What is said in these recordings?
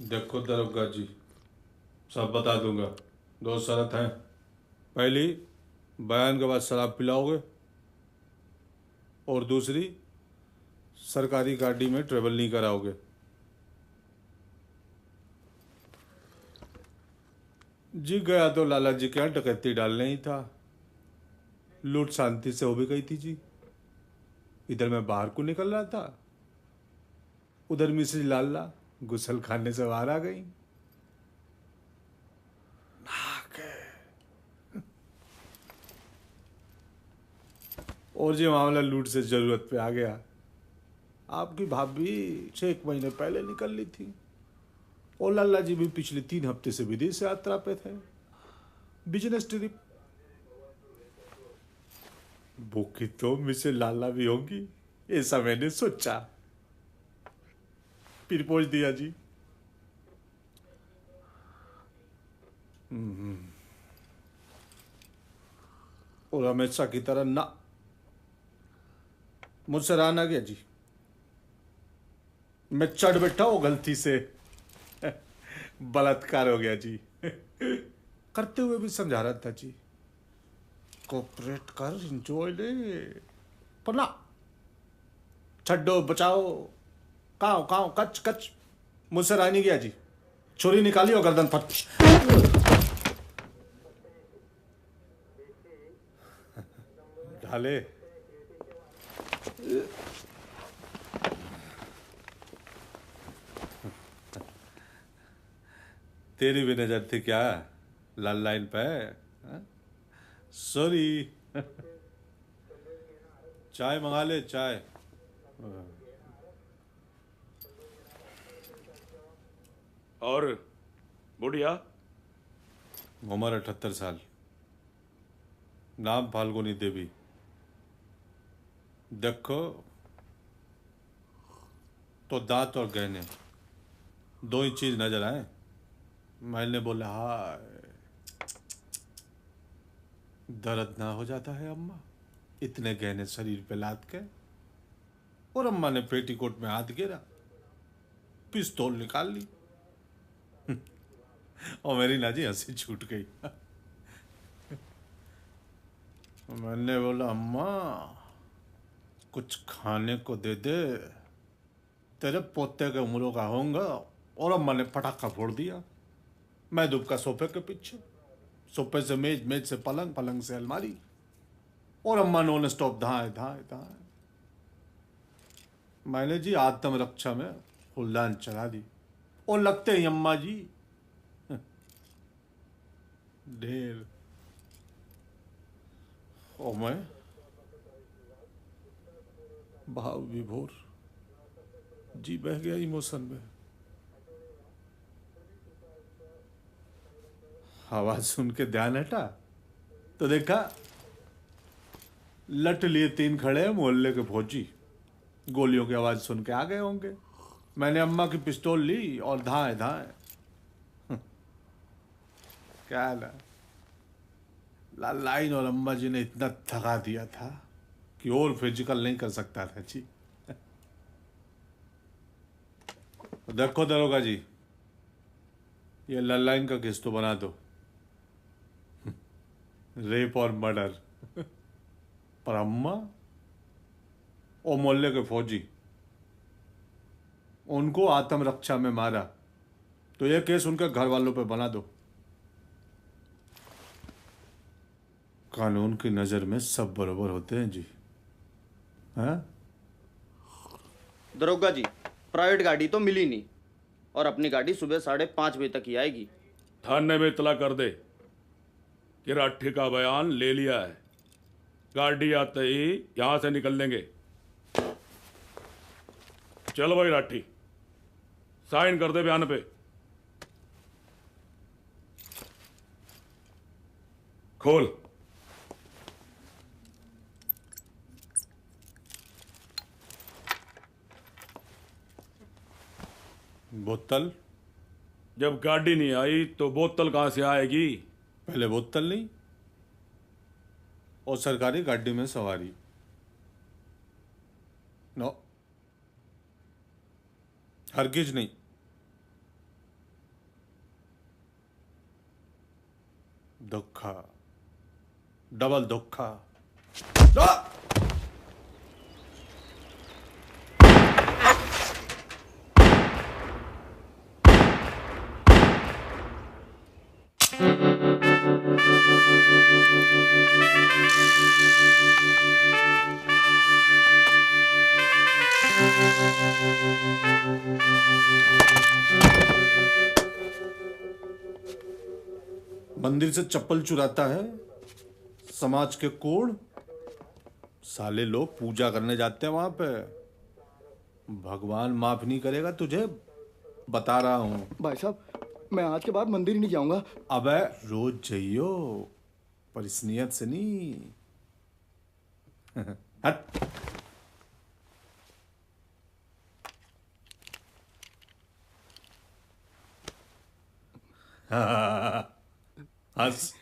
देखो दरोगा जी, सब बता दूंगा। दो शर्त हैं। पहली, बयान के बाद शराब पिलाओगे, और दूसरी, सरकारी गाड़ी में ट्रेवल नहीं कराओगे। जी गया तो लाला जी के यहाँ डकैती डालने ही था। लूट शांति से हो भी गई थी जी। इधर मैं बाहर को निकल रहा था, उधर मिश्री लाला गुसल खाने से बाहर आ गई। और ये मामला लूट से जरूरत पे आ गया। आपकी भाभी 6 महीने पहले निकल ली थी, और लाला जी भी पिछले 3 हफ्ते से विदेश यात्रा पे थे, बिजनेस ट्रिप। भूखी तो मिसे लाला भी होगी, ऐसा मैंने सोचा, फिर पहुंच दिया जी। और हमेशा की तरह ना, मुझसे रहा ना गया जी। मैं चढ़ बैठा वो गलती से, बलात्कार हो गया जी। करते हुए भी समझा रहा था जी, कोऑपरेट कर, इंजॉय ले, पर ना, छड्डो बचाओ, काओ काओ कच कच। मुझसे रहा नहीं गया जी। छुरी निकाली और गर्दन फट। ढाले। तेरी भी नजर थी क्या लाल लाइन पे? सॉरी। चाय मंगा ले, चाय। और बुढ़िया? उम्र 78 साल, नाम फाल्गुनी देवी। देखो तो दांत और गहने, दो ही चीज नजर आए। मैंने बोला हाय, दर्द ना हो जाता है अम्मा, इतने गहने शरीर पे लाद के। और अम्मा ने पेटीकोट में हाथ गिरा, पिस्तौल निकाल ली, और मेरी नाजी हंसी छूट गई। मैंने बोला अम्मा, कुछ खाने को दे दे, तेरे पोते के उम्रों का होऊंगा। और अम्मा ने पटाखा फोड़ दिया। मैं दुबका सोफे के पीछे, सोफे से मेज, मेज से पलंग, पलंग से अलमारी, और अम्मा नॉन स्टॉप धाए धाए धाए। मैंने जी आत्मरक्षा में फुलदान चढ़ा दी, और लगते ही अम्मा जी ढेर। और मैं भाव विभोर, जी बह गया इमोशन में। आवाज सुन के ध्यान हटा तो देखा, लट लिए 3 खड़े हैं मोहल्ले के फौजी। गोलियों की आवाज सुन के आ गए होंगे। मैंने अम्मा की पिस्तौल ली और धाए धाए। क्या लाइन और अम्मा जी ने इतना थका दिया था कि और फिजिकल नहीं कर सकता था जी। देखो दरोगा जी, ये लाइन का केस तो बना दो, रेप और मर्डर। पर अम्मा और मोहल्ले के फौजी, उनको आत्मरक्षा में मारा, तो ये केस उनके घर वालों पे बना दो। कानून की नजर में सब बराबर होते हैं जी। हाँ? दरोगा जी, प्राइवेट गाड़ी तो मिली नहीं, और अपनी गाड़ी सुबह 5:30 बजे तक ही आएगी। थाने में इतला कर दे कि राठी का बयान ले लिया है, गाड़ी आते ही यहां से निकल लेंगे। चल भाई राठी, साइन कर दे बयान पे। खोल। बोतल? जब गाड़ी नहीं आई तो बोतल कहां से आएगी? पहले बोतल नहीं, और सरकारी गाड़ी में सवारी। नो, हरगिज नहीं। धोखा, डबल धोखा। मंदिर से चप्पल चुराता है, समाज के कोड। साले लोग पूजा करने जाते हैं वहां पे। भगवान माफ नहीं करेगा तुझे, बता रहा हूं। भाई साहब, मैं आज के बाद मंदिर ही नहीं जाऊंगा। अबे रोज जाइयो, पर इस नियत से नहीं। हट। हंस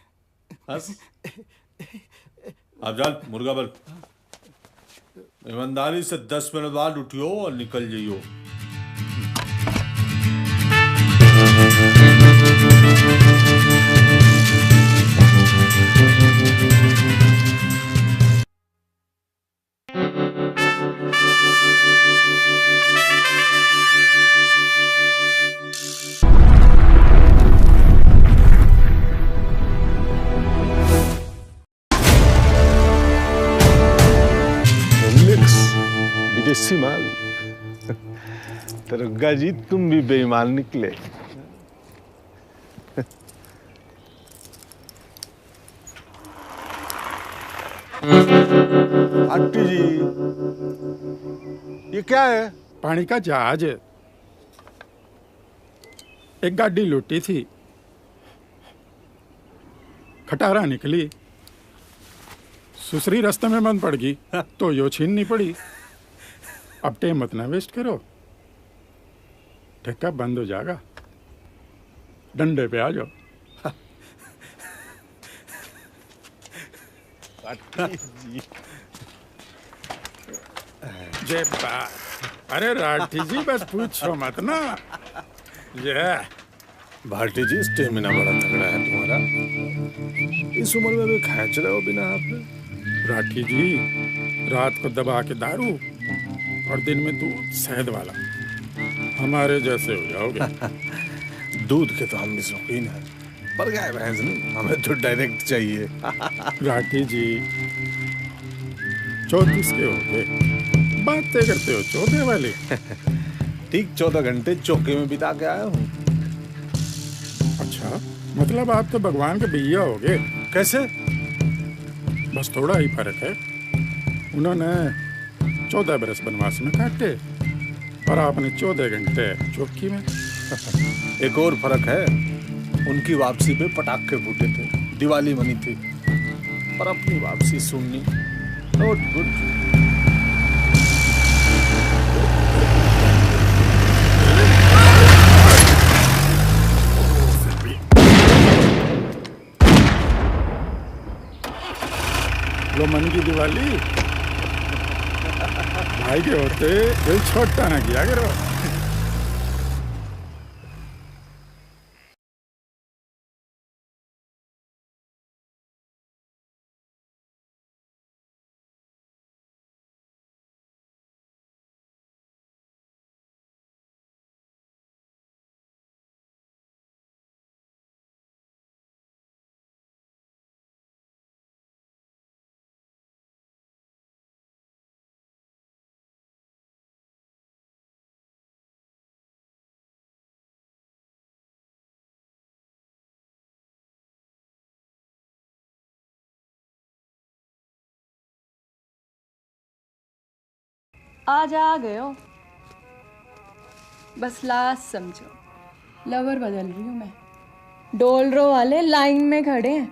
हंस। अब चल मुर्गा बल। ईमानदारी से 10 मिनट बाद उठियो और निकल जाइयो। विदेशी माल। दरोगा जी, तुम भी बेईमान निकले। आंटी जी, ये क्या है? पानी का जहाज है। एक गाड़ी लूटी थी, खटारा निकली, सुसरी रास्ते में बंद पड़ गई तो यो छीननी पड़ी। अब टाइम मत ना वेस्ट करो, ठेका बंद हो जाएगा। डंडे पे आ जाओ। जी। जे बात। अरे राठी जी, बस पूछो मत ना। ये भाटी जी, स्टेमिना बड़ा तगड़ा है तुम्हारा। इस उम्र में भी खींच रहे हो बिना हाथ में। राठी जी, रात को दबा के दारू और दिन में दूध शहद वाला, हमारे जैसे हो जाओगे। दूध के तो हम भी शौकीन हैं, पर गाय भैंस नहीं, हमें तो डायरेक्ट चाहिए। राठी जी, 34 के हो गए, बातें करते हो चौथे वाली। ठीक 14 घंटे चौके में बिता के आया हूँ। अच्छा, मतलब आप तो भगवान के भैया हो गए। कैसे? बस थोड़ा ही फर्क है। उन्होंने 14 बरस बनवास में काटे और आपने 14 घंटे चौकी में। एक और फर्क है, उनकी वापसी पे पटाखे फूटे थे, दिवाली मनी थी, पर अपनी वापसी सुननी। Not good. लो मन की दिवाली, भाई के होते दिल छोटा ना किया करो। आज आ गए हो, बस लास्ट समझो। लवर बदल रही हूँ मैं। डोलरो वाले लाइन में खड़े हैं,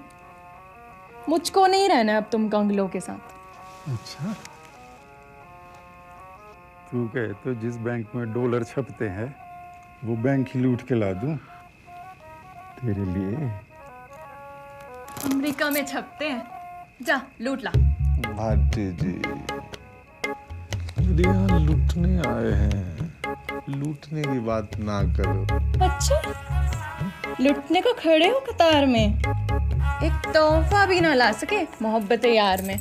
मुझको नहीं रहना अब तुम कंगलों के साथ। अच्छा, तू कहे तो जिस बैंक में डॉलर छपते हैं वो बैंक ही लूट के ला दूं तेरे लिए। अमेरिका में छपते हैं, जा लूट ला। भाटी जी, यहाँ लूटने आए हैं, लूटने की बात ना करो। अच्छा, लूटने को खड़े हो कतार में? एक तोहफा भी ना ला सके मोहब्बत यार में।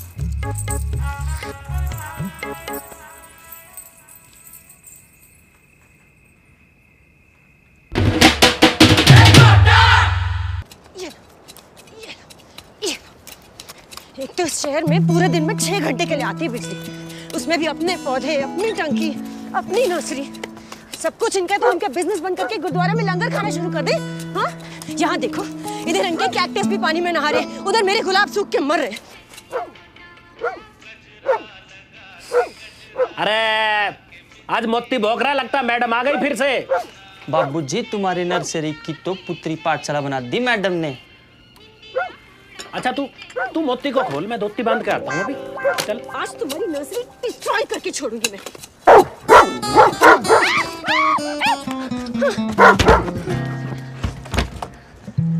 एक तो इस शहर में पूरे दिन में 6 घंटे के लिए आती है बिजली, उसमें भी अपने पौधे, अपनी टंकी, अपनी नर्सरी, सब कुछ इनका। तो इनका बिजनेस बंद करके गुरुद्वारा में लंगर खाना शुरू कर दे। हाँ, यहाँ देखो, इधर इनके कैक्टस भी पानी में नहा रहे, उधर मेरे गुलाब सूख के मर रहे। अरे आज मोती भौंक रहा लगता, मैडम आ गई फिर से। बाबूजी, तुम्हारी नर्सरी की तो पुत्री पाठशाला बना दी मैडम ने। अच्छा तू मोती को खोल, मैं धोती बांध के आता हूँ अभी। चल, आज तुम्हारी नर्सरी डिस्ट्रॉय करके छोड़ूंगी मैं।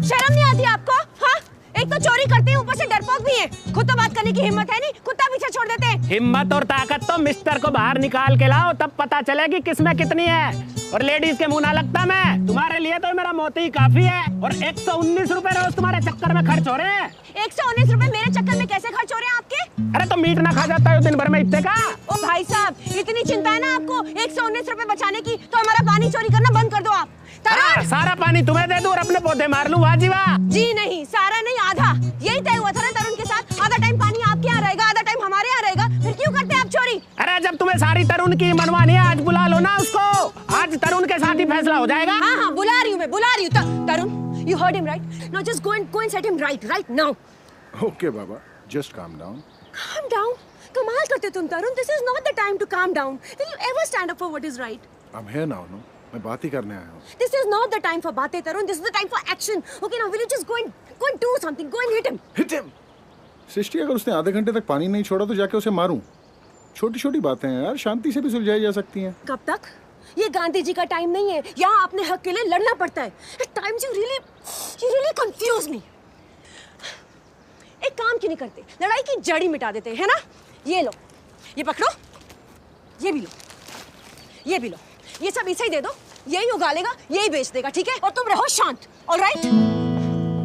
शर्म नहीं आती आपको? हाँ, एक तो चोरी करते हैं, ऊपर से डरपोक भी है। खुद तो बात करने की हिम्मत है नहीं, कुत्ता पीछे छोड़ देते हैं। हिम्मत और ताकत तो मिस्टर को बाहर निकाल के लाओ, तब पता चलेगी किसमें कितनी है। और लेडीज के मुंह ना लगता मैं, तुम्हारे लिए तो मेरा मोती काफी है। और 119 रुपए रोज तुम्हारे चक्कर में खर्च हो रहे हैं। 119 रुपए मेरे चक्कर में कैसे खर्च हो रहे हैं आपके? अरे तो मीट ना खा जाता है दिन भर में इतने का। ओ भाई साहब, इतनी चिंता है ना आपको 119 रुपए बचाने की, तो हमारा पानी चोरी करना बंद कर दो आप। सारा पानी तुम्हें दे दूं और अपने पौधे मार लूं, वाह जी वाह। जी नहीं, सारा नहीं, आधा। यही तय हुआ था ना तरुण के साथ, आधा टाइम पानी आपके यहाँ रहेगा, आधा टाइम हमारे यहाँ रहेगा। फिर क्यों करते हैं आप चोरी? अरे जब तुम्हें सारी तरुण की मनवानी है, आज बुला लो ना उसको। आज तरुण के साथ ही फैसला हो जाएगा। हाँ, बुला रही हूँ मैं, बुला रही हूँ। तरुण, you heard him right? Now just go and set him right now. Okay, Baba. Just calm down. Calm down? कमाल करते तुम तरुण। This is not the time to calm down. Will you ever stand up for what is right? I'm here now, no? मैं बात ही करने आया हूँ। This is not the time for बातें तरुण. This is the time for action. Okay, now will you just go and do something? Go and hit him. Hit him. सृष्टि, अगर उसने आधे घंटे तक पानी नहीं छोड़ा तो जाके उसे मारूं? छोटी छोटी बातें हैं यार, शांति से भी सुलझाई जा सकती हैं। कब तक? ये गांधी जी का टाइम नहीं है। यहाँ अपने हक के लिए लड़ना पड़ता है। At times you really confuse me. एक काम क्यों नहीं करते? लड़ाई की जड़ ही मिटा देते हैं, है ना? ये लो, ये पकड़ो, ये भी लो, ये भी लो, ये सब इसे ही दे दो। यही उगा लेगा, यही बेच देगा, ठीक है? और तुम रहो शांत, ऑलराइट?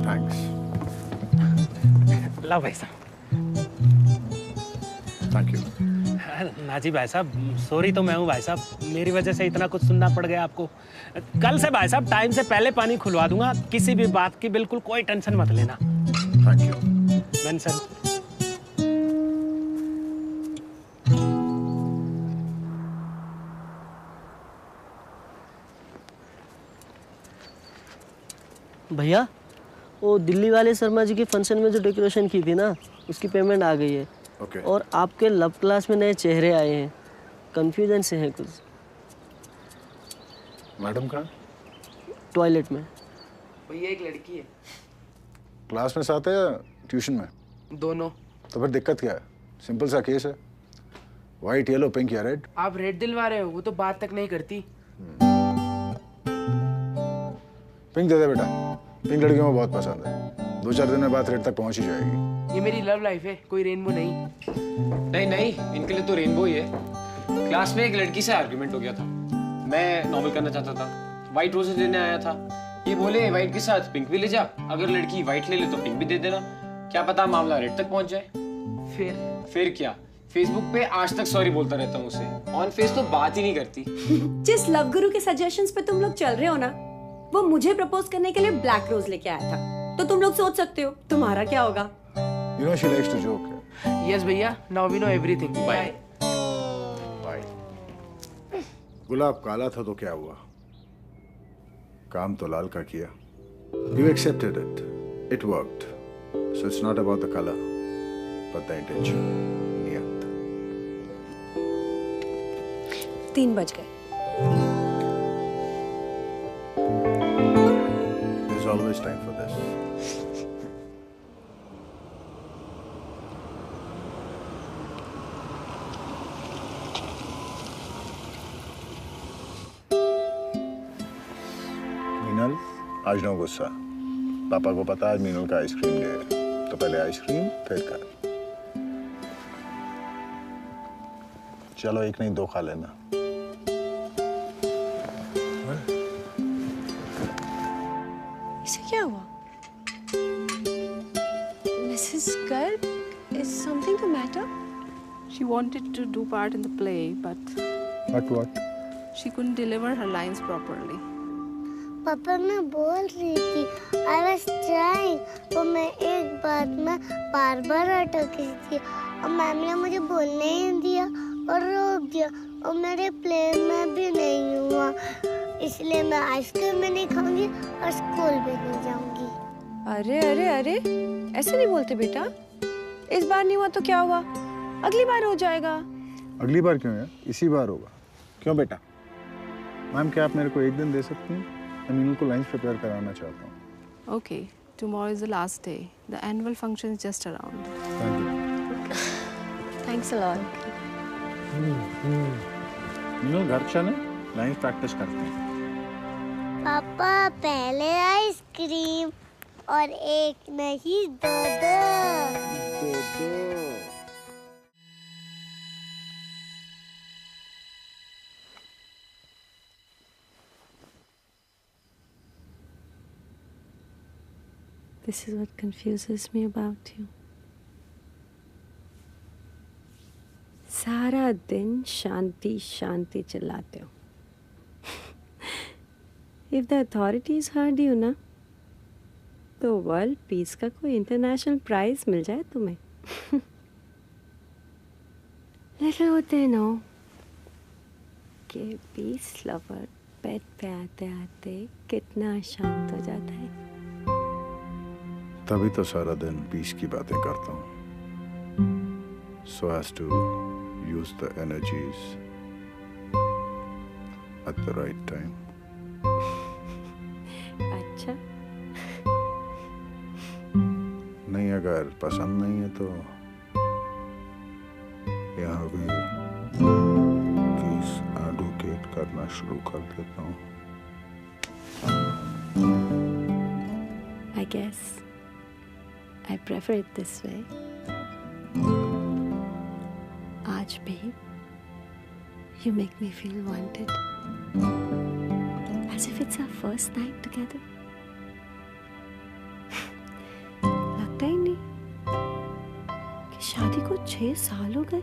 थैंक्स। ला भाई साहब। Thank you. नाजी भाई साहब, सॉरी तो मैं हूँ भाई साहब, मेरी वजह से इतना कुछ सुनना पड़ गया आपको। कल से भाई साहब टाइम से पहले पानी खुलवा दूंगा, किसी भी बात की बिल्कुल कोई टेंशन मत लेना। Thank you. मेंशन। भैया, वो दिल्ली वाले शर्मा जी के फंक्शन में जो डेकोरेशन की थी ना, उसकी पेमेंट आ गई है। Okay. और आपके लव क्लास में नए चेहरे आए हैं, कंफ्यूजन से हैं कुछ। मैडम कहाँ? टॉयलेट में। भैया एक लड़की है। क्लास में साथ है या ट्यूशन में? दोनों। तो फिर दिक्कत क्या है? सिंपल सा केस है, व्हाइट, येलो, पिंक या रेड। आप रेड दिलवा रहे हो, वो तो बात तक नहीं करती। पिंक दे दे बेटा, पिंक लड़कियों को बहुत पसंद है। 2-4 दिन में बात रेड तक पहुंच ही जाएगी। ये मेरी लव लाइफ है, कोई रेनबो नहीं। नहीं, इनके लिए तो रेनबो ही है। क्लास में एक लड़की से आर्गुमेंट हो गया था, मैं नॉवल करना चाहता था, व्हाइट रोजेस लेने आया था। ये बोले व्हाइट के साथ पिंक भी ले जा, अगर लड़की व्हाइट ले ले तो पिंक भी दे देना, क्या पता मामला रेड तक पहुंच जाए। फिर क्या, फेसबुक पे आज तक सॉरी बोलता रहता हूँ उसे, ऑन फेस तो बात ही नहीं करती। जिस लव गुरु के सजेशंस पे तुम लोग चल रहे हो ना, वो मुझे प्रपोज करने के लिए ब्लैक रोज लेके आया था। तो तुम लोग सोच सकते हो तुम्हारा क्या होगा। You know she likes to joke. Yes भैया, now we know everything. Bye. गुलाब काला था तो क्या हुआ, काम तो लाल का किया। You accepted it. It worked. So it's not about the color, but the intention. नियत। 3 बज गए। There's always time for this. Meenal, आज नो गुस्सा। पापा को पता आज मीनल का आइसक्रीम डे है, तो पहले आइसक्रीम फिर कर। चलो एक नहीं 2 खा लेना। इसे क्या हुआ? the matter? She wanted to do part in the play, but What? she couldn't deliver her lines properly. पापा मैं बोल रही थी I was trying, तो मैं एक बात में बार अटक रही थी और मैम ने मुझे बोलने ही दिया और रोक दिया और मेरे प्ले में भी नहीं हुआ, इसलिए मैं आइसक्रीम भी नहीं खाऊंगी और स्कूल भी नहीं जाऊंगी। अरे अरे अरे, ऐसे नहीं बोलते बेटा। इस बार नहीं हुआ तो क्या हुआ, अगली बार हो जाएगा। अगली बार क्यों यार, इसी बार होगा। क्यों बेटा? मैम क्या आप मेरे को एक दिन दे सकती हैं? मैं मीनू को लाइंस प्रिपेयर कराना चाहता हूँ। Okay, tomorrow is the last day. The annual function is just around. Thank you. Thanks a lot. Meenu घर चलें, लाइंस प्रैक्टिस करते हैं। पापा पहले आइसक्रीम और एक नहीं दो। This is what confuses me about you. सारा दिन शांति शांति चिल्लाते हो। If the authorities heard you ना, तो वर्ल्ड पीस का कोई इंटरनेशनल प्राइज मिल जाए तुम्हें। Little होते नो कि पीस लवर बेड पे आते आते कितना शांत हो जाता है। तभी तो सारा दिन पीस की बातें करता हूँ, so as to use the energies at the right time. अच्छा, नहीं अगर पसंद नहीं है तो यहाँ भी केस एडवोकेट करना शुरू कर देता हूँ। I guess I prefer it this way. आज भी you make me feel wanted, as if it's our first night together. लगता ही नहीं कि शादी को 6 साल हो गए।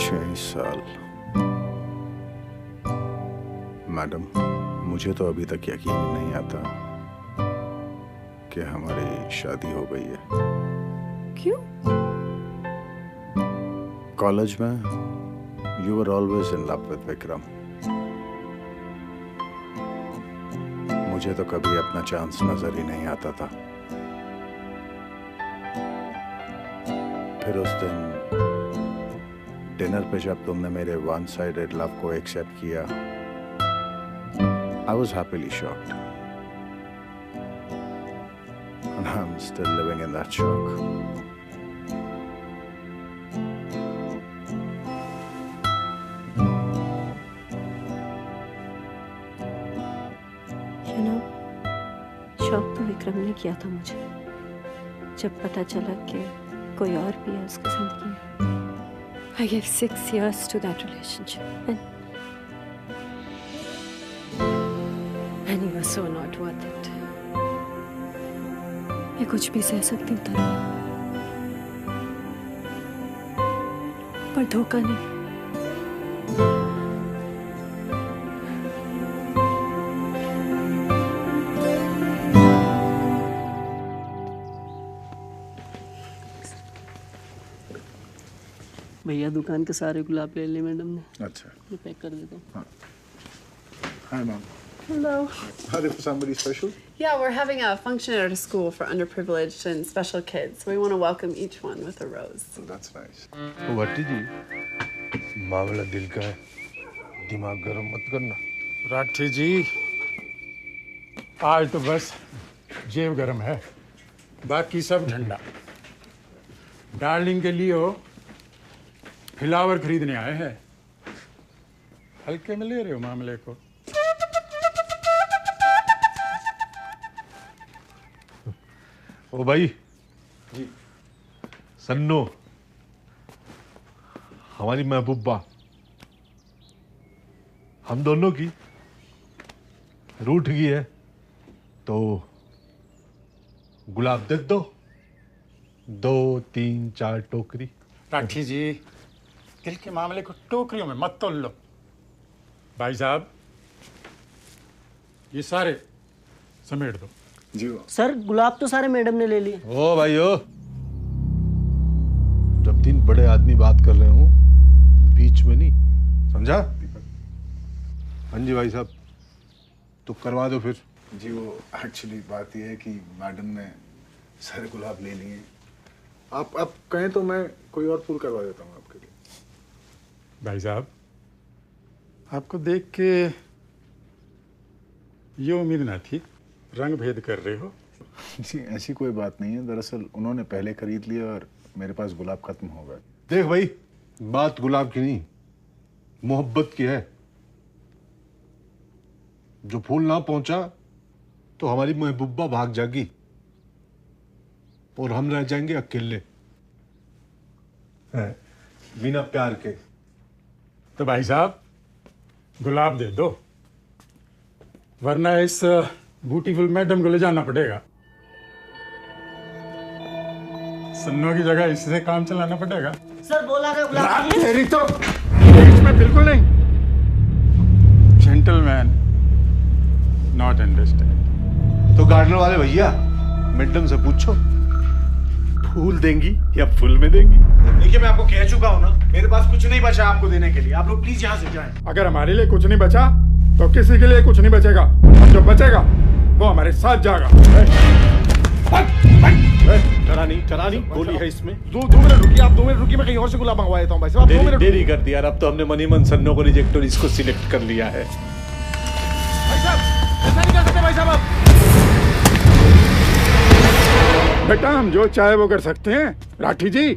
6 साल? मैडम, मुझे तो अभी तक यकीन ही नहीं आता कि हमारी शादी हो गई है। क्यों? कॉलेज में you were always in love with Vikram. मुझे तो कभी अपना चांस नजर ही नहीं आता था। फिर उस दिन डिनर पे जब तुमने मेरे वन साइडेड लव को एक्सेप्ट किया, I was happily shocked. And I'm still living in that shock. You know, शौक तो विक्रम ने किया था मुझे, जब पता चला कि कोई और भी है उसकी जिंदगी में। I gave 6 years to that relationship, and he was so not worth it. मैं कुछ भी सह सकती हूँ तनु, पर धोखा नहीं। भैया दुकान के सारे गुलाब ले लिए मैडम ने। अच्छा, ये पैक कर देता हूँ। हाँ। Hi, Mom. Hello. Are they for somebody special? Yeah, we're having a function at our school for underprivileged and special kids. So we want to welcome each one with a rose. Oh, that's nice. भट्टी जी, मामला दिल का है, दिमाग गरम मत करना। राठी जी, आज तो बस जेब गरम है, बाकी सब ठंडा। डार्लिंग के लिए हो फ्लावर खरीदने आए हैं, हल्के में ले रहे हो मामले को। ओ भाई जी, सन्नो, हमारी महबूबा, हम दोनों की रूठ गई है, तो गुलाब दे दो, 2 3 4 टोकरी। राठी जी, दिल के मामले को टोकरियों में मत तोल लो। भाई साहब, ये सारे समेट दो। जी सर, गुलाब तो सारे मैडम ने ले लिए। ओ भाई ओ, जब 3 बड़े आदमी बात कर रहे हूँ बीच में नहीं, समझा? हाँ जी भाई साहब, तो करवा दो फिर। जी वो एक्चुअली बात यह है कि मैडम ने सारे गुलाब ले लिए। आप कहें तो मैं कोई और फूल करवा देता हूँ आपके लिए। भाई साहब, आपको देख के ये उम्मीद ना थी, रंग भेद कर रहे हो। जी ऐसी कोई बात नहीं है, दरअसल उन्होंने पहले खरीद लिया और मेरे पास गुलाब खत्म हो गए। देख भाई, बात गुलाब की नहीं, मोहब्बत की है। जो फूल ना पहुंचा तो हमारी महबूबा भाग जाएगी और हम रह जाएंगे अकेले बिना प्यार के। तो भाई साहब, गुलाब दे दो, वरना इस ब्यूटीफुल मैडम को ले जाना पड़ेगा। सन्नों की जगह इससे काम चलाना पड़ेगा। सर बोला था गुलाब तेरी तो इसमें बिल्कुल नहीं। Gentleman not understand. तो गार्डनर वाले भैया, मैडम से पूछो फूल देंगी या फूल में देंगी। देखिए, मैं आपको कह चुका हूँ ना, मेरे पास कुछ नहीं बचा आपको देने के लिए। आप लोग प्लीज यहाँ से जाएं। अगर हमारे लिए कुछ नहीं बचा तो किसी के लिए कुछ नहीं बचेगा, और जो बचेगा वो हमारे साथ जाएगा। करा नहीं, गोली है इसमें। 2 मिनट रुकिए, आप 2 मिनट रुकिए, मैं कहीं और से गुलाब मंगवा देता हूँ भाई साहब। 2 मिनट देरी कर दिया यार, अब तो हमने मनी मन सन्नो को रिजेक्ट और इसको सिलेक्ट कर लिया है। भाई साहब, ऐसा नहीं कर सकते भाई साहब आप। बेटा, हम जो चाहे वो कर सकते हैं। राठी जी,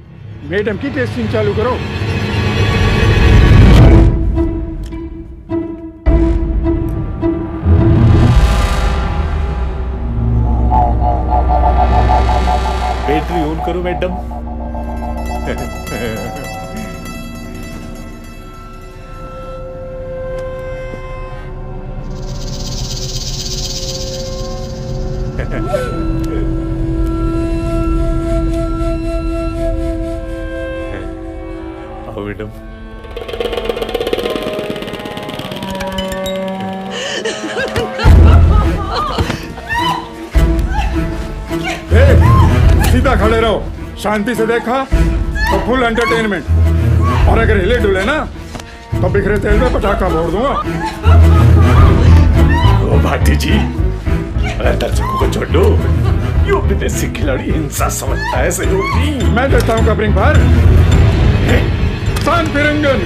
मैडम की टेस्टिंग चालू करो। बैटरी ऑन करो मैडम। आओ मैडम। सीधा खड़े रहो, शांति से देखा तो फुल एंटरटेनमेंट, और अगर हिले डुले ना तो बिखरे तेल में पटाखा फोड़ दूंगा। ओ भाटी जी, अरे दर्शकों को छोड़ दो, ये विदेशी खिलाड़ी हिंसा समझता है सहयोगी। मैं देता हूँ कवरिंग पर सान फिरंगन।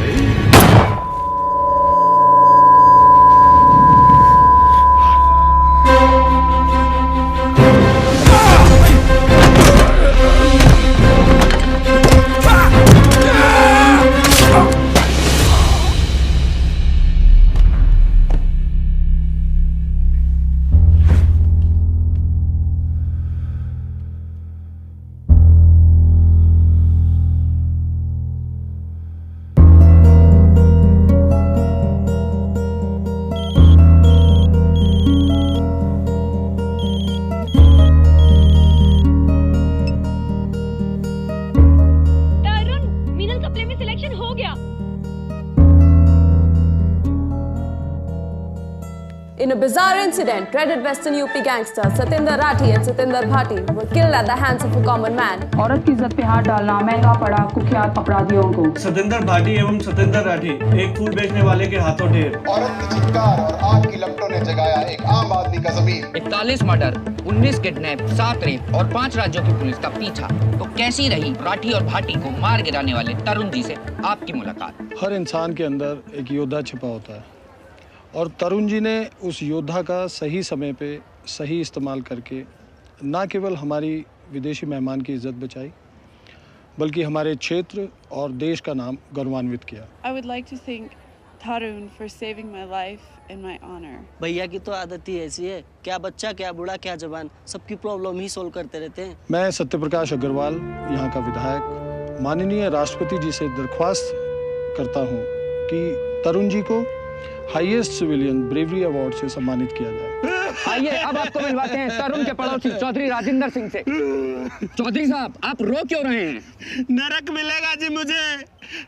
In a bizarre incident, dreaded Western UP gangsters Satinder Rathi and Satinder Bhati were killed at the hands of a common man. औरत की इज्जत पे हाथ डालना महंगा पड़ा कुख्यात अपराधियों को। सतिंदर भाटी एवं सतिंदर राठी एक फूल बेचने वाले के हाथों ढेर। औरत की चित्कार और आग की लपटों ने जगाया एक आम आदमी का ज़मीर। 41 मर्डर, 19 किडनैप, 7 रेप और 5 राज्यों की पुलिस का पीछा। तो कैसी रही राठी और भाटी को मार गिराने वाले तरुण जी से आपकी मुलाकात? हर इंसान के अंदर एक योद्धा छिपा होता है और तरुण जी ने उस योद्धा का सही समय पे सही इस्तेमाल करके ना केवल हमारी विदेशी मेहमान की इज्जत बचाई बल्कि हमारे क्षेत्र और देश का नाम गौरवान्वित किया। I would like to thank Tarun for saving my life and my honor. भैया की तो आदत ही ऐसी है, क्या बच्चा क्या बूढ़ा क्या जवान, सबकी प्रॉब्लम ही सोल्व करते रहते हैं। मैं सत्यप्रकाश अग्रवाल, यहाँ का विधायक, माननीय राष्ट्रपति जी से दरख्वास्त करता हूँ कि तरुण जी को हाईएस्ट सिविलियन ब्रेवरी अवार्ड से सम्मानित किया जाए। आइए अब आपको मिलवाते हैं तरुण के पड़ोसी चौधरी राजेंद्र सिंह से। चौधरी साहब, आप रो क्यों रहे हैं? नरक मिलेगा जी मुझे,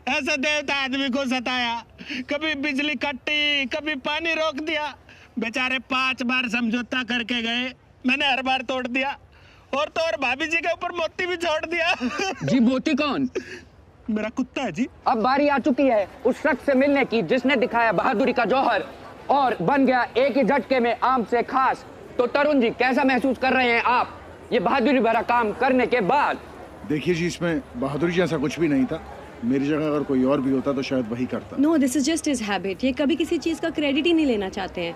ऐसा देवता आदमी को सताया। कभी बिजली कट्टी, कभी पानी रोक दिया। बेचारे 5 बार समझौता करके गए, मैंने हर बार तोड़ दिया। और तो और भाभी जी के ऊपर मोती भी छोड़ दिया। जी मोती कौन? मेरा कुत्ता है जी। अब बारी आ चुकी है उस शख्स से मिलने की जिसने दिखाया बहादुरी का जौहर और बन गया एक ही झटके में आम से खास। तो तरुण जी, कैसा महसूस कर रहे हैं आप ये बहादुरी भरा काम करने के बाद? देखिए जी, इसमें बहादुरी जैसा कुछ भी नहीं था। मेरी जगह अगर कोई और भी होता तो शायद वही करता। No, this is just his habit. ये कभी किसी चीज़ का क्रेडिट ही नहीं लेना चाहते हैं।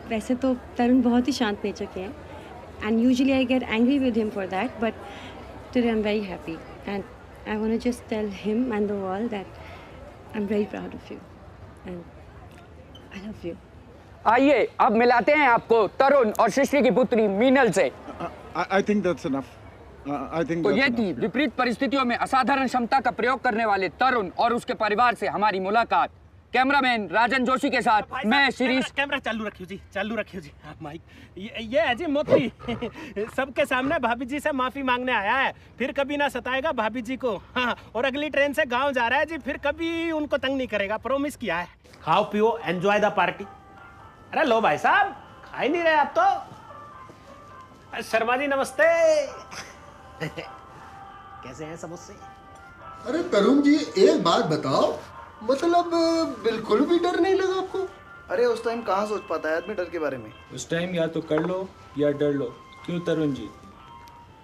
वैसे तो तरुण बहुत ही शांत नेचर के हैं and usually I get angry with him for that, but today I'm very happy and I want to just tell him and the world that I'm very proud of you and I love you. आइए अब मिलाते हैं आपको तरुण और सृष्टि की पुत्री मीनल से। I think that's enough. I think तो that's ये enough. थी विपरीत परिस्थितियों में असाधारण क्षमता का प्रयोग करने वाले तरुण और उसके परिवार से हमारी मुलाकात। कैमरामैन राजन जोशी के साथ मैं शिरीष। कैमरा चालू रखियो जी, चालू रखियो जी। माइक ये है जी मोती। सबके सामने भाभी जी से माफी मांगने आया है, फिर कभी ना सताएगा भाभी जी को। हाँ, और अगली ट्रेन से गांव जा रहा है जी, फिर कभी उनको तंग नहीं करेगा, प्रॉमिस किया है। खाओ पियो, एंजॉय द पार्टी। अरे लो भाई साहब, खा ही नहीं रहे आप तो। शर्मा जी नमस्ते। कैसे हैं समोसे? अरे तरुण जी, एक बात बताओ, मतलब बिल्कुल भी डर नहीं लगा आपको? अरे उस टाइम कहाँ सोच पाता है आदमी डर के बारे में। उस टाइम या तो कर लो या डर लो। क्यों तरुण जी?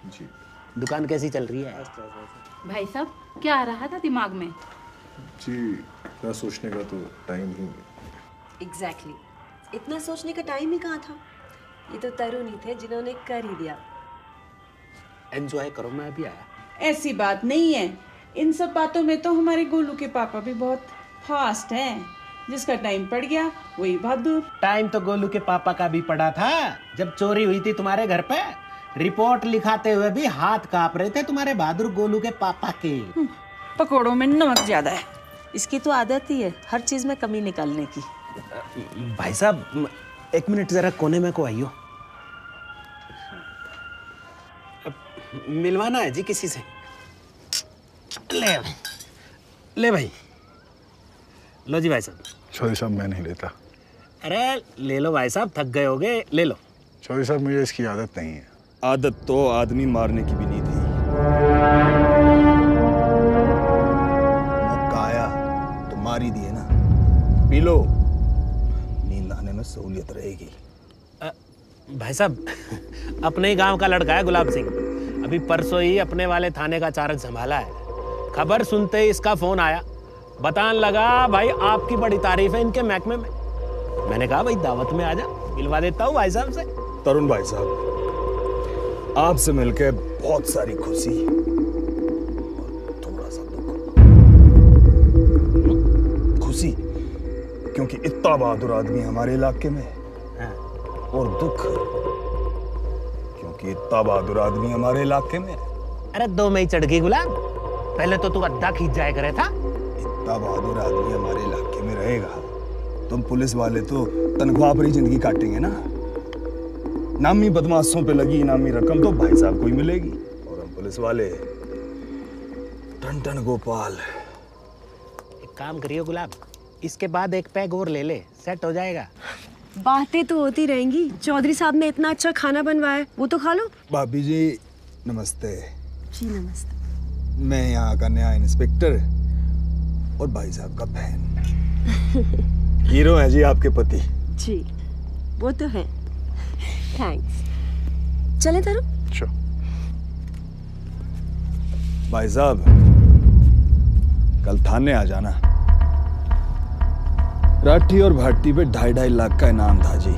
जी। दुकान कैसी चल रही है? भाई साहब, क्या आ रहा था दिमाग में? जी, इतना सोचने का तो टाइम ही नहीं। Exactly. इतना सोचने का टाइम ही कहाँ था? ये तो तरुण ही थे जिन्होंने कर ही दिया। एंजॉय करो, मैं अभी आया। ऐसी बात नहीं है, इन सब बातों में तो हमारे गोलू के पापा भी बहुत फास्ट हैं। जिसका टाइम पड़ गया वही बहादुर। टाइम तो गोलू के पापा का भी पड़ा था। जब चोरी हुई थी तुम्हारे घर पे, रिपोर्ट लिखाते हुए भी हाथ कांप रहे थे तुम्हारे बहादुर गोलू के पापा के। पकोड़ों में नमक ज्यादा है। इसकी तो आदत ही है हर चीज में कमी निकालने की। भाई साहब 1 मिनट जरा कोने में को आइयो। मिलवाना है जी किसी से। ले भाई, लो जी भाई साहब। चौधरी साहब मैं नहीं लेता। अरे ले लो भाई साहब, थक गए होगे, ले लो। चौधरी साहब मुझे इसकी आदत नहीं है। आदत तो आदमी मारने की भी नहीं थी। मौका आया तो मार ही दिए ना। पी लो, नींद आने में सहूलियत रहेगी। भाई साहब अपने ही गांव का लड़का है गुलाब सिंह, अभी परसों ही अपने वाले थाने का चार्ज संभाला है। खबर सुनते ही इसका फोन आया, बताने लगा भाई आपकी बड़ी तारीफ है इनके महकमे में। मैंने कहा भाई दावत में आजा, मिलवा देता हूँ भाई साहब से। तरुण भाई साहब, आपसे मिलकर बहुत सारी खुशी और थोड़ा सा दुख। खुशी क्योंकि इतना बहादुर आदमी हमारे इलाके में है, और दुख क्योंकि इतना बहादुर आदमी हमारे इलाके में। अरे 2 में ही चढ़ गई गुलाब, पहले तो तू अद्धा खींच जाया करे था। इतना बहादुर आदमी हमारे इलाके में रहेगा, तुम पुलिस वाले तो तनख्वाह पर ही जिंदगी काटेंगे ना। नामी बदमाशों पे लगी इनामी रकम तो भाई साहब को ही मिलेगी, और हम पुलिस वाले टन टन गोपाल। एक काम करियो गुलाब, इसके बाद 1 पैग और ले ले, सेट हो जाएगा। बातें तो होती रहेंगी। चौधरी साहब ने इतना अच्छा खाना बनवाया, वो तो खा लो। भाभी जी नमस्ते। जी नमस्ते। मैं यहाँ का नया इंस्पेक्टर और भाई साहब का बहन। हीरो है जी आपके पति। जी वो तो है। थैंक्स। चलें तरुण? Sure. भाई साहब कल थाने आ जाना। राठी और भाटी पे 2.5 लाख का इनाम था जी,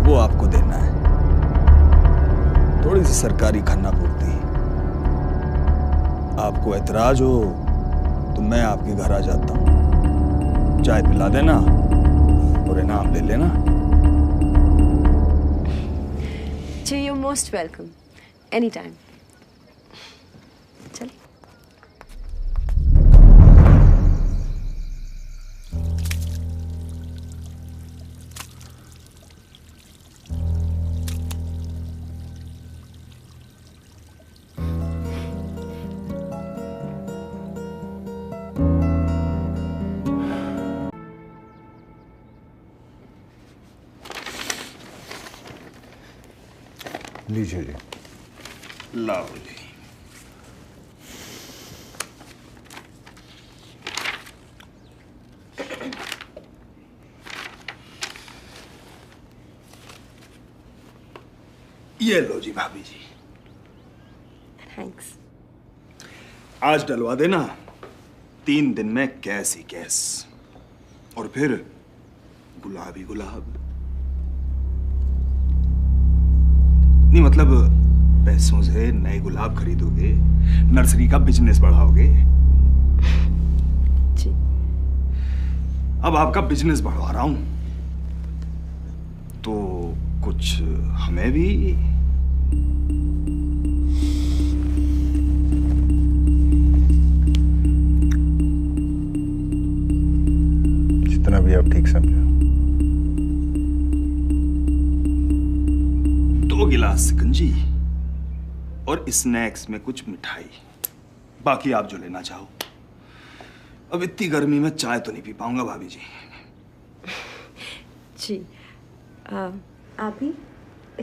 वो आपको देना है। थोड़ी सी सरकारी खाना पूर्ति। आपको ऐतराज हो तो मैं आपके घर आ जाता हूँ, चाय पिला देना और इनाम ले लेना। जी you most welcome, any time. चलिए। लीजिए जी। लाओ जी। ये लो जी भाभी जी। थैंक्स। आज डलवा देना 3 दिन में कैस ही कैस, और फिर गुलाब ही गुलाब। नहीं मतलब पैसों से नए गुलाब खरीदोगे, नर्सरी का बिजनेस बढ़ाओगे। जी। अब आपका बिजनेस बढ़वा रहा हूं तो कुछ हमें भी। जितना भी आप ठीक समझो। 2 गिलास शिकंजी और स्नैक्स में कुछ मिठाई, बाकी आप जो लेना चाहो। अब इतनी गर्मी में चाय तो नहीं पी पाऊंगा भाभी जी। जी आप भी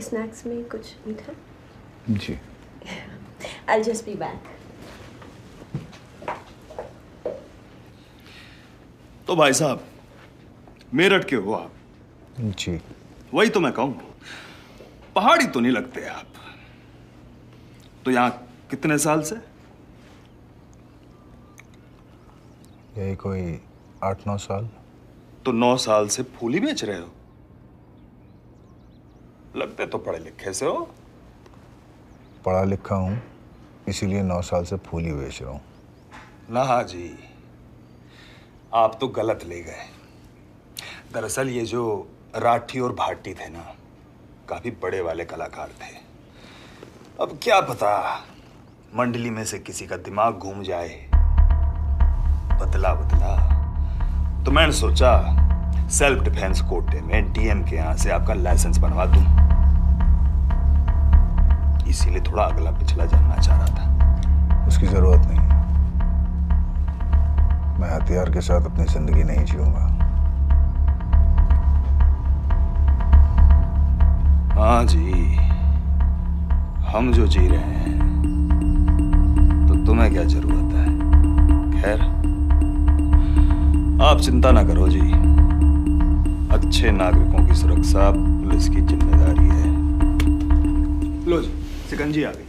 स्नैक्स में कुछ मीठा? जी। I'll just be back. तो भाई साहब मेरठ के हो आप? जी। वही तो मैं कहूं, पहाड़ी तो नहीं लगते आप। तो यहाँ कितने साल से? यही कोई 8-9 साल। तो 9 साल से फूल ही बेच रहे हो? लगते तो पढ़े लिखे से हो। पढ़ा लिखा हूँ, इसीलिए 9 साल से फूल ही बेच रहा हूँ। ना जी, आप तो गलत ले गए। दरअसल ये जो राठी और भाटी थे ना, काफी बड़े वाले कलाकार थे। अब क्या पता मंडली में से किसी का दिमाग घूम जाए, बदला बदला। तो मैंने सोचा सेल्फ डिफेंस कोटे में डीएम के यहाँ से आपका लाइसेंस बनवा दूं। इसीलिए थोड़ा अगला पिछला जानना चाह रहा था। उसकी जरूरत नहीं। मैं हथियार के साथ अपनी जिंदगी नहीं जीऊंगा। हाँ जी, हम जो जी रहे हैं तो तुम्हें क्या जरूरत है। खैर आप चिंता ना करो जी, अच्छे नागरिकों की सुरक्षा पुलिस की जिम्मेदारी है। लो जी, शिकंजी आ गई।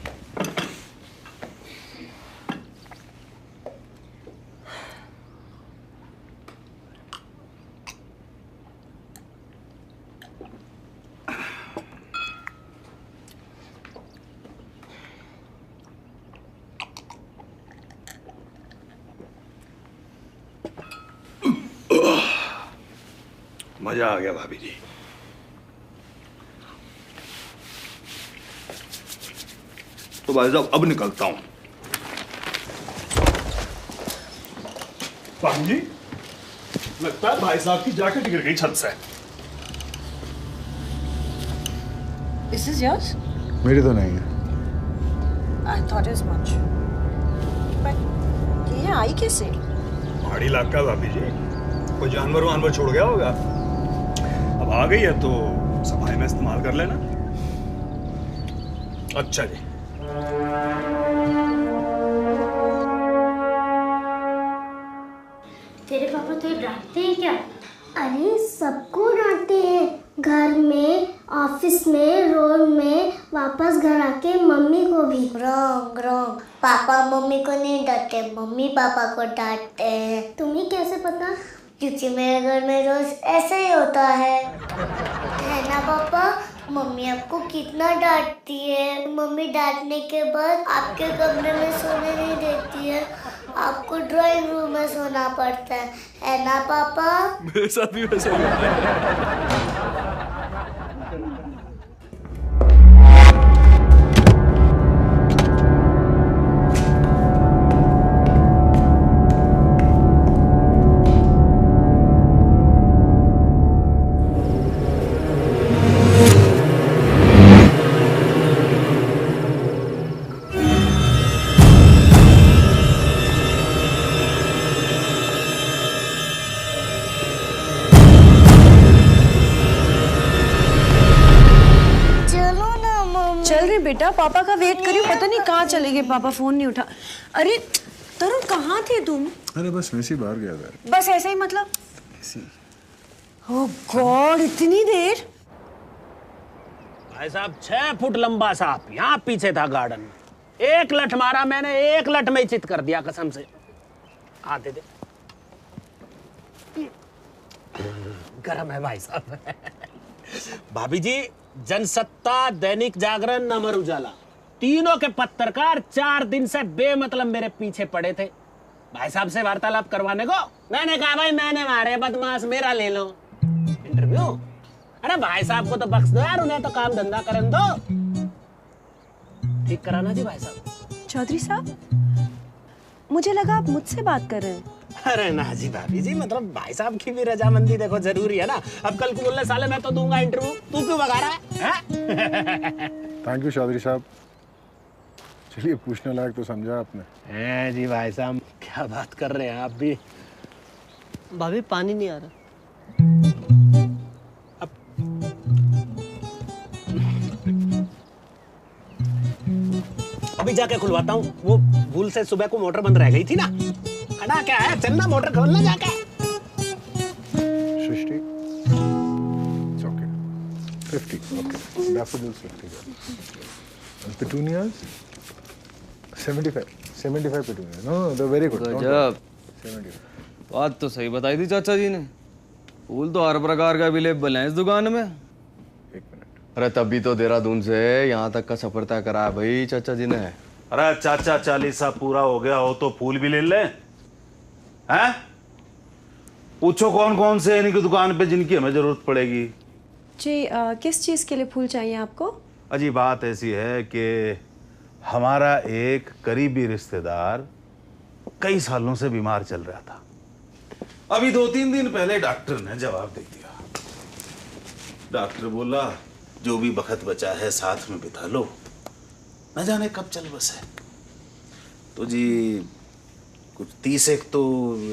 मजा आ गया भाभी जी। तो भाई साहब अब निकलता हूं। भाभी जी, लगता है भाई साहब की जैकेट गिर गई छत से। This is yours? मेरी तो नहीं है। I thought as much. But ये आई कैसे? पहाड़ी इलाका भाभी जी, कोई जानवर वानवर छोड़ गया होगा। अब आ गई है तो सफाई में इस्तेमाल कर लेना। अच्छा जी। तेरे पापा तो डांटते हैं क्या? अरे सबको डांटते हैं, घर में, ऑफिस में, रोड में, वापस घर आके मम्मी को भी। रॉन्ग रॉन्ग, पापा मम्मी को नहीं डांटते, मम्मी पापा को डांटते हैं। तुम्हें कैसे पता? क्योंकि मेरे घर में रोज ऐसे ही होता है ना पापा? मम्मी आपको कितना डांटती है। मम्मी डांटने के बाद आपके कमरे में सोने नहीं देती है, आपको ड्राइंग रूम में सोना पड़ता है ना पापा? मेरे साथ भी वैसा ही होता है। बेटा, पापा का वेट करियो, पता नहीं कहाँ चले गए पापा, फोन नहीं उठा। अरे तरुण कहाँ थे तुम? अरे बस वैसे ही बाहर गया था। बस ऐसे ही मतलब? ओह गॉड, इतनी देर? भाई साहब 6 फुट लंबा सांप यहाँ पीछे था गार्डन में। एक लठ मारा मैंने, एक लठ में ही चित कर दिया कसम से। आते थे। गरम है भाई साहब। भाभी जी, जनसत्ता, दैनिक जागरण, अमर उजाला, तीनों के पत्रकार 4 दिन से बेमतलब मेरे पीछे पड़े थे भाई साहब से वार्तालाप करवाने को। मैंने कहा भाई मैंने मारे बदमाश, मेरा ले लो इंटरव्यू। अरे भाई साहब को तो बख्श दो यार, उन्हें तो काम धंधा करने दो। ठीक कराना जी भाई साहब। चौधरी साहब, मुझे लगा आप मुझसे बात कर रहे हैं। अरे ना जी भाभी जी, मतलब भाई साहब की भी रजामंदी देखो जरूरी है ना। अब कल को बोलने साले मैं तो दूंगा इंटरव्यू, तू क्यों भगा रहा है? थैंक यू चौधरी साहब। चलिए, पूछने लायक तो समझा आपने। जी भाई साहब, क्या बात कर रहे हैं आप भी। भाभी पानी नहीं आ रहा। अभी जाके खुलवाता हूँ। वो भूल से सुबह को मोटर बंद रह गई थी ना। खड़ा क्या है, चलना मोटर खोलना जाके। सृष्टि, it's okay. 50, okay. Daffodils 50. And petunias 75 petunias. No, they're very good. गजब। 75. बात तो सही बताई थी चाचा जी ने। फूल तो हर प्रकार का अवेलेबल है इस दुकान में। अरे तभी तो देहरादून से यहाँ तक का सफर तय करा है भाई चाचा जी ने। अरे चाचा 40 पूरा हो गया हो तो फूल भी ले ले हैं? पूछो कौन कौन से इनकी दुकान पे जिनकी हमें जरूरत पड़ेगी। जी किस चीज़ के लिए फूल चाहिए आपको? अजी बात ऐसी है कि हमारा एक करीबी रिश्तेदार कई सालों से बीमार चल रहा था। अभी 2-3 दिन पहले डॉक्टर ने जवाब दे दिया। डॉक्टर बोला जो भी वक्त बचा है साथ में बिता लो, न जाने कब चल बसे। तो जी कुछ 30 एक तो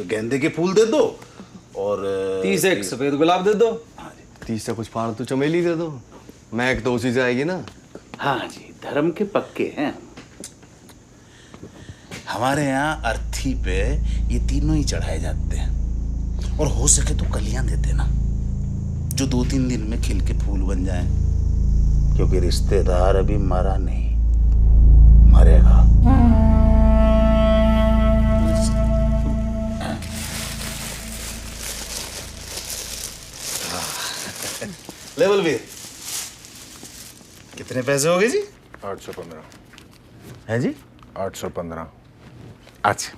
गेंदे के फूल दे दो और 30 एक सफेद गुलाब दे दो। 30 से कुछ फालतू चमेली दे दो, महक तो उसी से आएगी ना। हाँ जी, धर्म के पक्के हैं। हमारे यहाँ अर्थी पे ये तीनों ही चढ़ाए जाते हैं और हो सके तो कलियां देते ना, जो 2-3 दिन में खिल के फूल बन जाएं, क्योंकि रिश्तेदार अभी मरा नहीं, मरेगा। लेवल भी कितने पैसे हो गए जी? 815 है जी? 815। अच्छा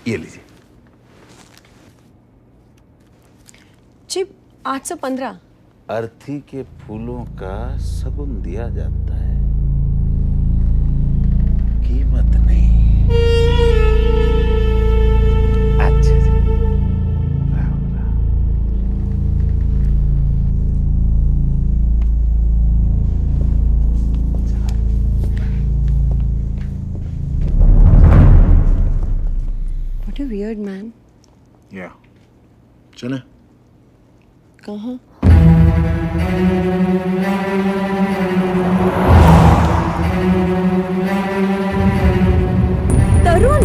ये लीजिए जी। 815 अर्थी के फूलों का सगुन दिया जाता है, कीमत नहीं। अच्छा जी, Ram Ram. What a weird man. या चले। कहाँ? तरुण,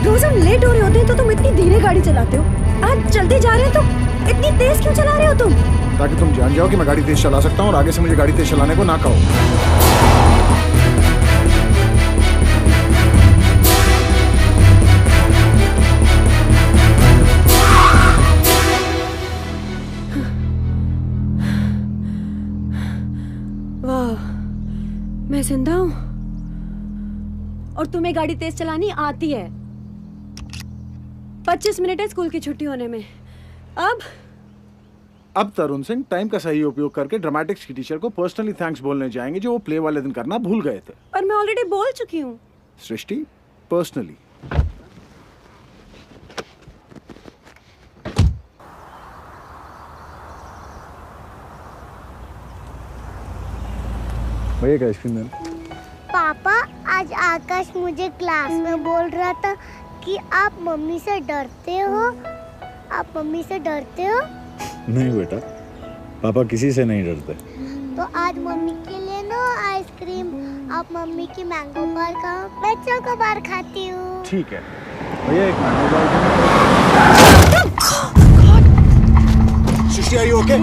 रोज हम लेट हो रहे होते हैं तो तुम इतनी धीरे गाड़ी चलाते हो। आज जल्दी जा रहे हो तो इतनी तेज क्यों चला रहे हो तुम? ताकि तुम जान जाओ कि मैं गाड़ी तेज चला सकता हूँ और आगे से मुझे गाड़ी तेज चलाने को ना कहो। वाह, मैं जिंदा हूँ और तुम्हें गाड़ी तेज चलानी आती है। 25 मिनट है स्कूल की छुट्टी होने में। अब तरुण सिंह टाइम का सही उपयोग करके ड्रामेटिक्स की टीचर को पर्सनली थैंक्स बोलने जाएंगे जो वो प्ले वाले दिन करना भूल गए थे। पर मैं ऑलरेडी बोल चुकी हूँ। सृष्टि, पर्सनली। भैया का आइसक्रीम मैम। पापा, आज आकाश मुझे क्लास में बोल रहा था कि आप मम्मी से डरते हो। आप मम्मी से डरते हो? नहीं बेटा, पापा किसी से नहीं डरते। तो आज मम्मी के लिए ना आइसक्रीम। आप मम्मी की मैंगो बार खाओ, मैं चोकोबार खाती हूँ। ठीक है भैया, एक मैंगो बार। शिष्टी, are you okay?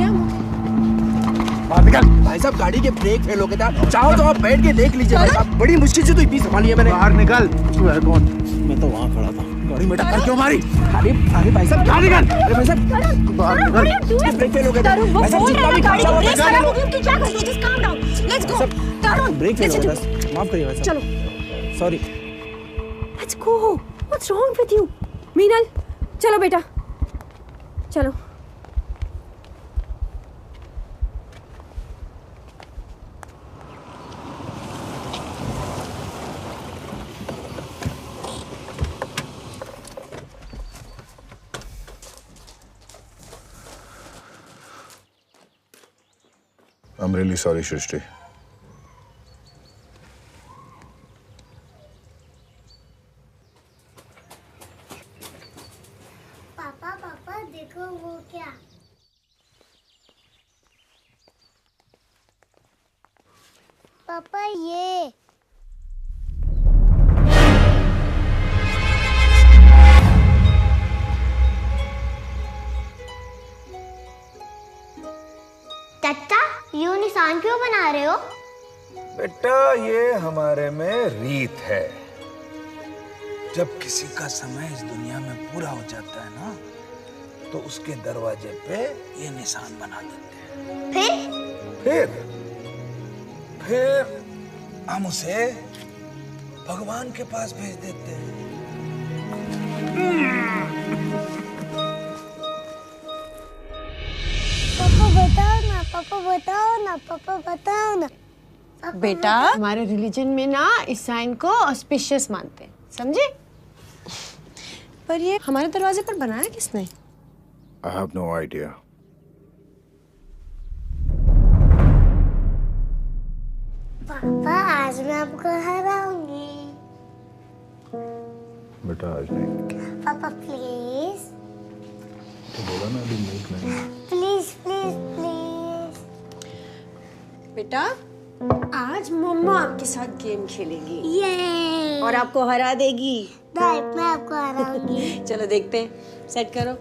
बाहर निकल। भाई साहब गाड़ी के ब्रेक फेल हो गए था, चाहो तो आप बैठ के देख लीजिए। भाई साहब बड़ी मुश्किल से तो इतनी संभाली है मैंने। बाहर निकल। तू है कौन? मैं तो वहाँ खड़ा था। गाड़ी में टक्कर क्यों मारी? अरे अरे भाई साहब बाहर निकल। अरे भाई साहब बाहर निकल। ब्रेक फेल हो गया था। भाई साहब जितना भी खर्चा हो गया। ब्रेक फेल हो गया था, माफ करिए भाई साहब। चलो sorry. Let's go. What's wrong with you? Meenal, चलो बेटा, चलो। I'm really sorry, Shrishti. पापा पापा देखो वो क्या। पापा ये। चाचा यूं निशान क्यों बना रहे हो? बेटा ये हमारे में रीत है, जब किसी का समय इस दुनिया में पूरा हो जाता है ना, तो उसके दरवाजे पे ये निशान बना देते हैं। फिर हम उसे भगवान के पास भेज देते हैं। पापा बताओ ना, पापा बताओ ना, पापा बताओ ना। बेटा हमारे रिलीजन में ना इस साइन को ऑस्पिशियस मानते हैं, समझे? पर ये हमारे दरवाजे पर बनाया किसने? I have no idea. पापा आज मैं आपको हराऊंगी। बेटा आज नहीं। पापा प्लीज तो बोला ना अभी मूड नहीं। Please please please. बेटा आज मम्मा आपके साथ गेम खेलेगी। ये और आपको हरा देगी। नहीं, मैं आपको हराऊंगी। चलो देखते हैं, सेट करो।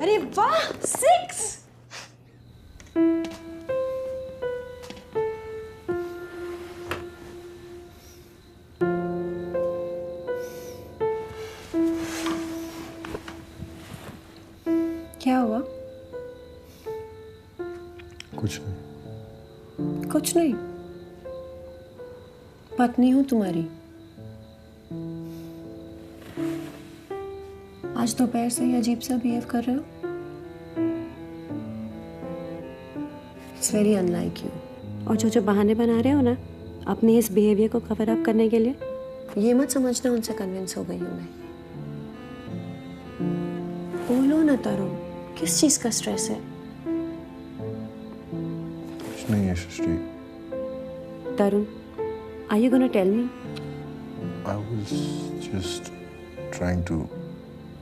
अरे वाह 6। क्या हुआ? कुछ नहीं। कुछ नहीं। पत्नी हूं तुम्हारी। आज दोपहर से ही अजीब सा बिहेव कर रहे हो। It's very unlike you. और जो बहाने बना रहे हो ना अपने इस बिहेवियर को कवर अप करने के लिए, ये मत समझना उनसे कन्विंस हो गई हूं मैं। बोलो ना तरुण, किस चीज का स्ट्रेस है? कुछ नहीं है सृष्टि। तरुण, are you gonna tell me? I was just trying to.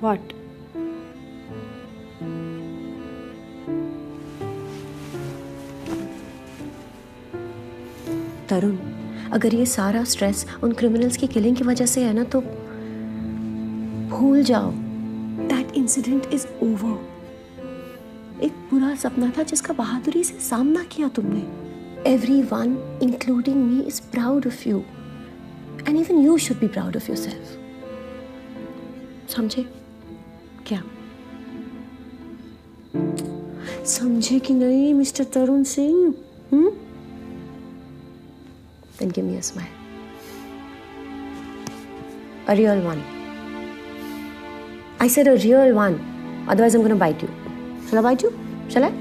What? तरुण, अगर ये सारा स्ट्रेस उन क्रिमिनल्स की किलिंग की वजह से है ना, तो भूल जाओ। That incident is over. एक बुरा सपना था जिसका बहादुरी से सामना किया तुमने। Everyone, including me, is proud of you, and even you should be proud of yourself. समझे क्या? समझे कि नहीं mister Tarun Singh? Then give me a smile. A real one. I said a real one. Otherwise, I'm going to bite you. Shall I bite you? Shall I?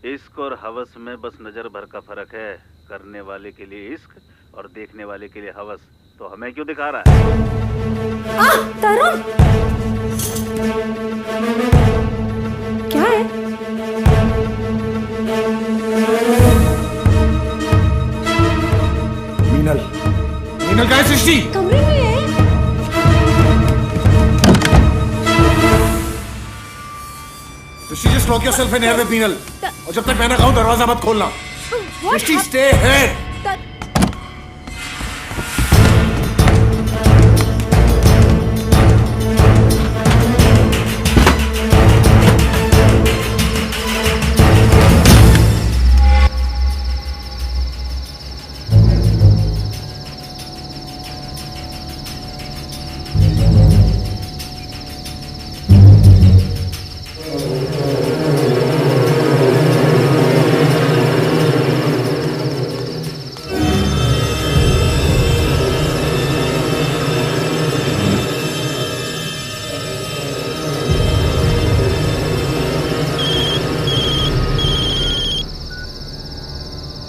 इश्क और हवस में बस नजर भर का फर्क है। करने वाले के लिए इश्क और देखने वाले के लिए हवस, तो हमें क्यों दिखा रहा है? तरुण, क्या है? मीनल, मीनल कहाँ है? सृष्टि कमरे में है। सृष्टि, just lock yourself in here with Meenal. और जब तक मैं ना कहूं दरवाजा मत खोलना। सृष्टि, stay here।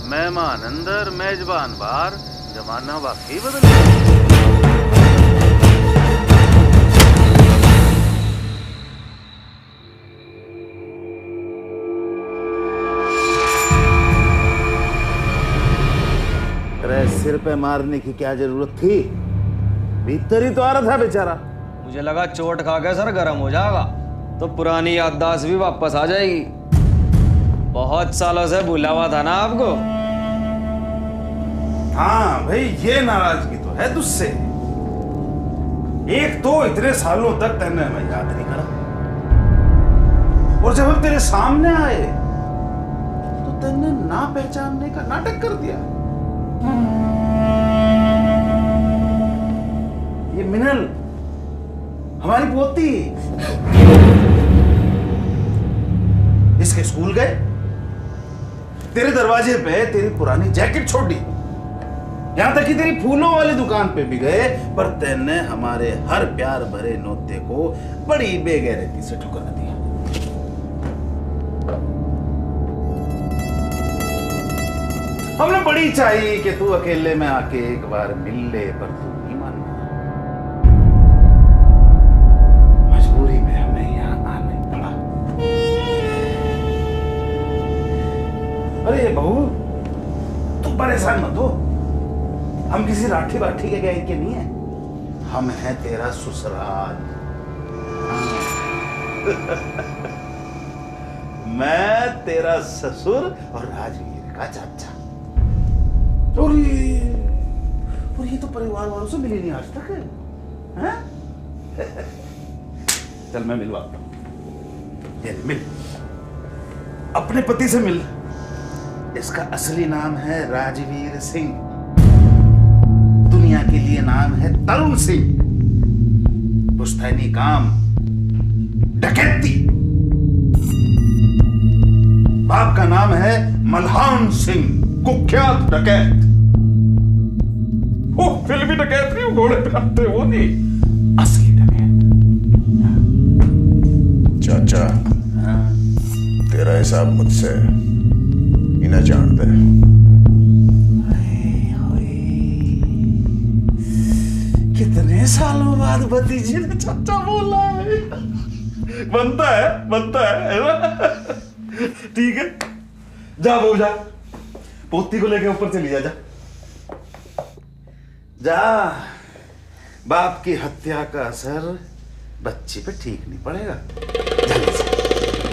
मेहमान अंदर, मेजबान बाहर, जमाना वाकई बदल गया। अरे सिर पे मारने की क्या जरूरत थी? भीतर ही तो आ रहा था बेचारा। मुझे लगा चोट खा के सर गर्म हो जाएगा तो पुरानी याददाश्त भी वापस आ जाएगी। बहुत सालों से भूला हुआ था ना आपको। हाँ भाई, ये नाराजगी तो है तुझसे। एक तो इतने सालों तक तेने हमें याद नहीं करा, और जब हम तेरे सामने आए तो तेने ना पहचानने का नाटक कर दिया। ये मिनल हमारी पोती, इसके स्कूल गए, तेरे दरवाजे पे तेरी पुरानी जैकेट छोड़ दी, यहां तक कि तेरी फूलों वाली दुकान पे भी गए, पर तेने हमारे हर प्यार भरे नोते को बड़ी बेगैरती से ठुकरा दिया। हमने बड़ी चाहिए कि तू अकेले में आके एक बार मिल ले, पर तू नहीं मान। मजबूरी में हमें यहाँ आना पड़ा। अरे बहू, तू परेशान मत हो, हम किसी राठी बाठी के गए के नहीं है, हम हैं तेरा ससुराल। मैं तेरा ससुर और राजवीर का चाचा। और ये तो परिवार वालों से मिली नहीं आज तक है? चल मैं मिलवाता हूं। ये मिल, अपने पति से मिल। इसका असली नाम है राजवीर सिंह, दुनिया के लिए नाम है तरुण सिंह। पुश्तैनी काम डकैती। बाप का नाम है मल्हान सिंह, कुख्यात डकैत। वो फिल्मी डकैत नहीं, घोड़े पे आते वो नहीं, असली डकैत। चाचा, तेरा हिसाब मुझसे ही ना जान दे। कितने सालों बाद भतीजे ने चाचा बोला है। बनता है ना? ठीक है, जा बहू जा, पोती को लेके ऊपर चली जा। जा, बाप की हत्या का असर बच्ची पे ठीक नहीं पड़ेगा।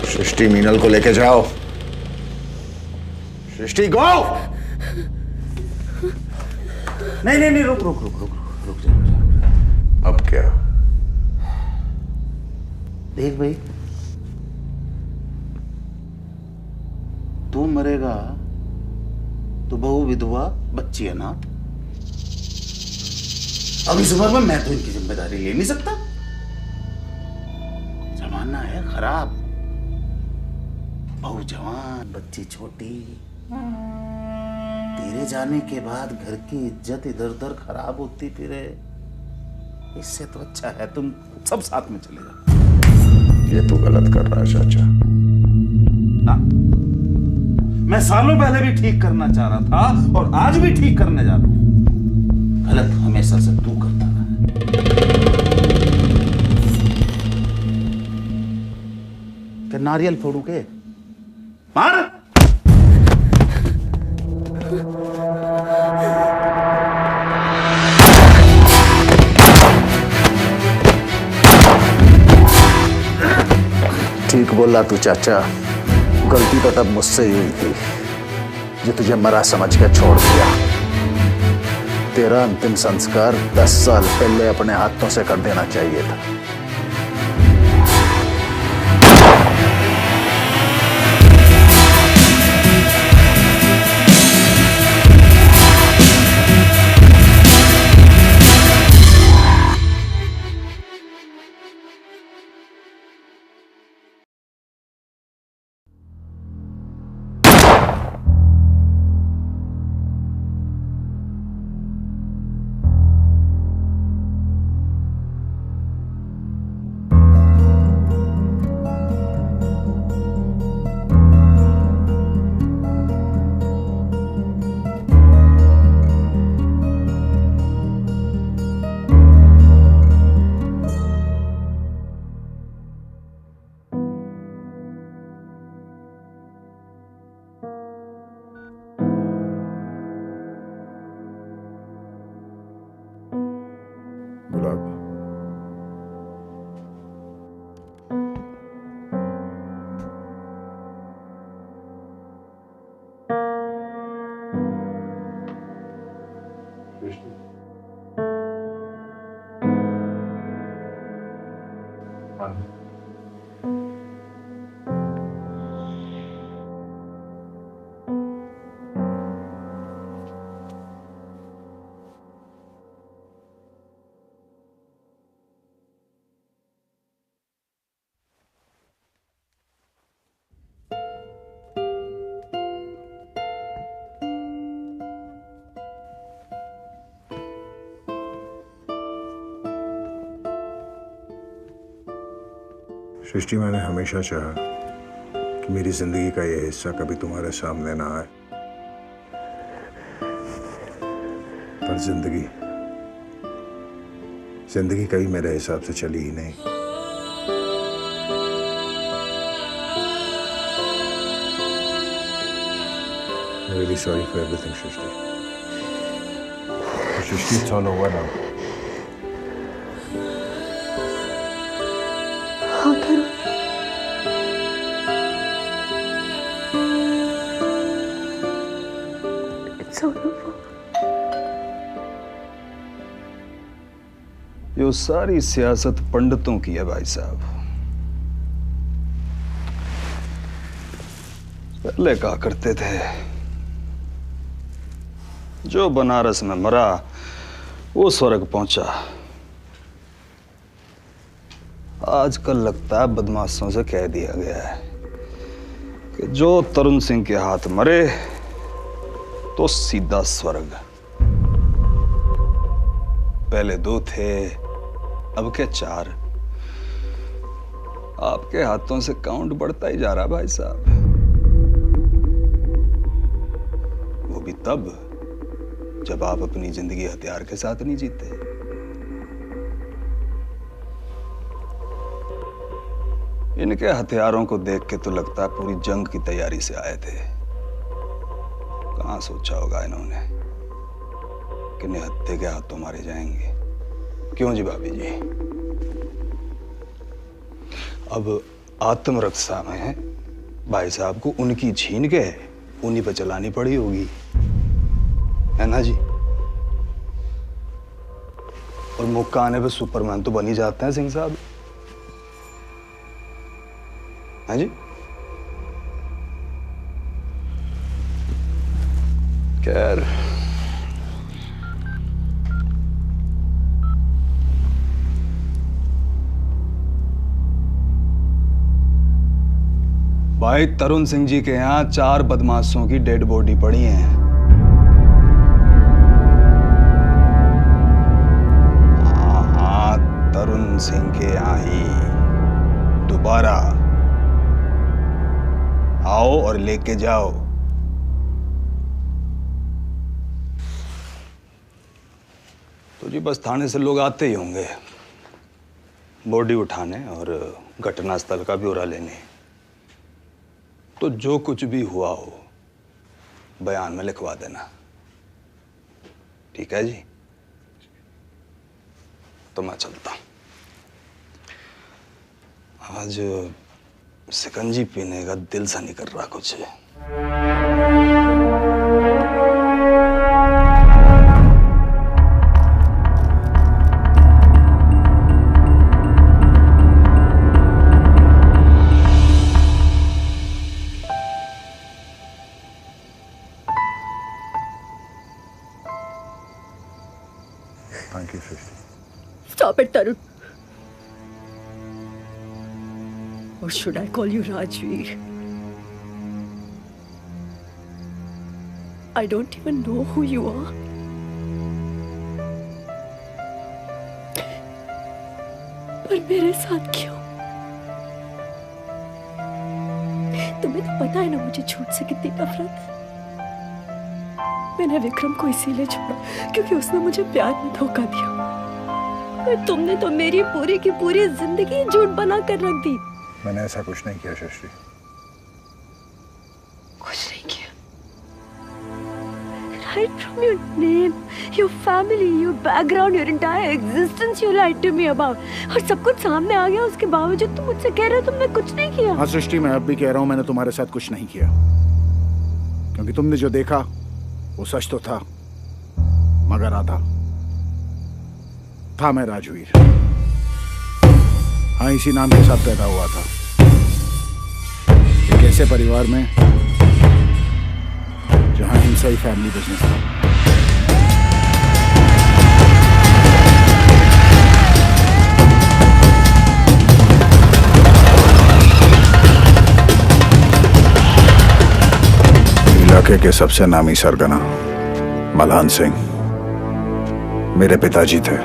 सृष्टि, मीनल को लेके जाओ। सृष्टि, गो। नहीं, रुक जा। अब क्या? देख भाई, तू मरेगा तो बहू विधवा, बच्ची अनाथ। अब इस उम्र में मैं तो इनकी जिम्मेदारी ले नहीं सकता। जमाना है खराब, बहू जवान, बच्ची छोटी। तेरे जाने के बाद घर की इज्जत इधर उधर खराब होती फिरे। इससे तो अच्छा है तुम सब साथ में चले जाओ। ये तो गलत कर रहा है चाचा। मैं सालों पहले भी ठीक करना चाह रहा था और आज भी ठीक करने जा रहा हूं। गलत हमेशा से तू करता रहा है। नारियल फोड़ू के मार। ठीक बोला तू चाचा, गलती तो तब मुझसे ही हुई थी जो तुझे मरा समझ के छोड़ दिया। तेरा अंतिम संस्कार 10 साल पहले अपने हाथों से कर देना चाहिए था। सृष्टि, मैंने हमेशा चाहा कि मेरी जिंदगी का यह हिस्सा कभी तुम्हारे सामने ना आए, पर जिंदगी कभी मेरे हिसाब से चली ही नहीं। I'm really sorry for everything, Shrishti. Shrishti, it's all over now. हाँ तरुण, it's all over. ये सारी सियासत पंडितों की है भाई साहब। पहले कहा करते थे जो बनारस में मरा वो स्वर्ग पहुंचा। आजकल लगता है बदमाशों से कह दिया गया है कि जो तरुण सिंह के हाथ मरे तो सीधा स्वर्ग। पहले 2 थे, अब के 4। आपके हाथों से काउंट बढ़ता ही जा रहा भाई साहब। वो भी तब जब आप अपनी जिंदगी हथियार के साथ नहीं जीते। इनके हथियारों को देख के तो लगता है पूरी जंग की तैयारी से आए थे। कहां सोचा होगा इन्होंने कि निहत्थे के हाथों मारे जाएंगे। क्यों जी भाभी जी? अब आत्मरक्षा में भाई साहब को उनकी छीन के उन्हीं पे चलानी पड़ी होगी, है ना जी? और मौका आने पे सुपरमैन तो बन ही जाते हैं सिंह साहब, है जी? खैर, भाई तरुण सिंह जी के यहाँ 4 बदमाशों की डेड बॉडी पड़ी है। हाँ, तरुण सिंह के यहाँ ही दोबारा आओ और लेके जाओ। जी बस थाने से लोग आते ही होंगे, बॉडी उठाने और घटनास्थल का ब्यौरा लेने। तो जो कुछ भी हुआ हो बयान में लिखवा देना, ठीक है जी? तो मैं चलता हूं। आज शिकंजी पीने का दिल सा नहीं कर रहा कुछ। Thank you Srishti. Stop it, Tarun. Or should I call you Rajveer? I don't even know who you are. पर मेरे साथ क्यों? तुम्हें तो पता है ना मुझे झूठ से कितनी नफरत है। मैंने विक्रम को इसीलिए छोड़ा क्योंकि उसने मुझे प्यार में धोखा दिया। तुमने तो मेरी पूरी की पूरी जिंदगी झूठ बना कर रख दी। मैंने ऐसा कुछ नहीं किया सृष्टि। कुछ नहीं किया। Right from your name, your family, your background, your entire existence, you lied to me about. और सब कुछ सामने आ गया, उसके बावजूद तुम मुझसे कह रहे हो तुमने कुछ नहीं किया। हाँ सृष्टि, मैं अब भी कह रहा हूँ मैंने तुम्हारे साथ कुछ नहीं किया, क्योंकि तुमने जो देखा वो सच तो था, मगर आधा था। मैं राजवीर, हाँ इसी नाम के साथ पैदा हुआ था, एक ऐसे परिवार में जहां हिंसा ही फैमिली बिजनेस था। इलाके के सबसे नामी सरगना मल्हान सिंह मेरे पिताजी थे।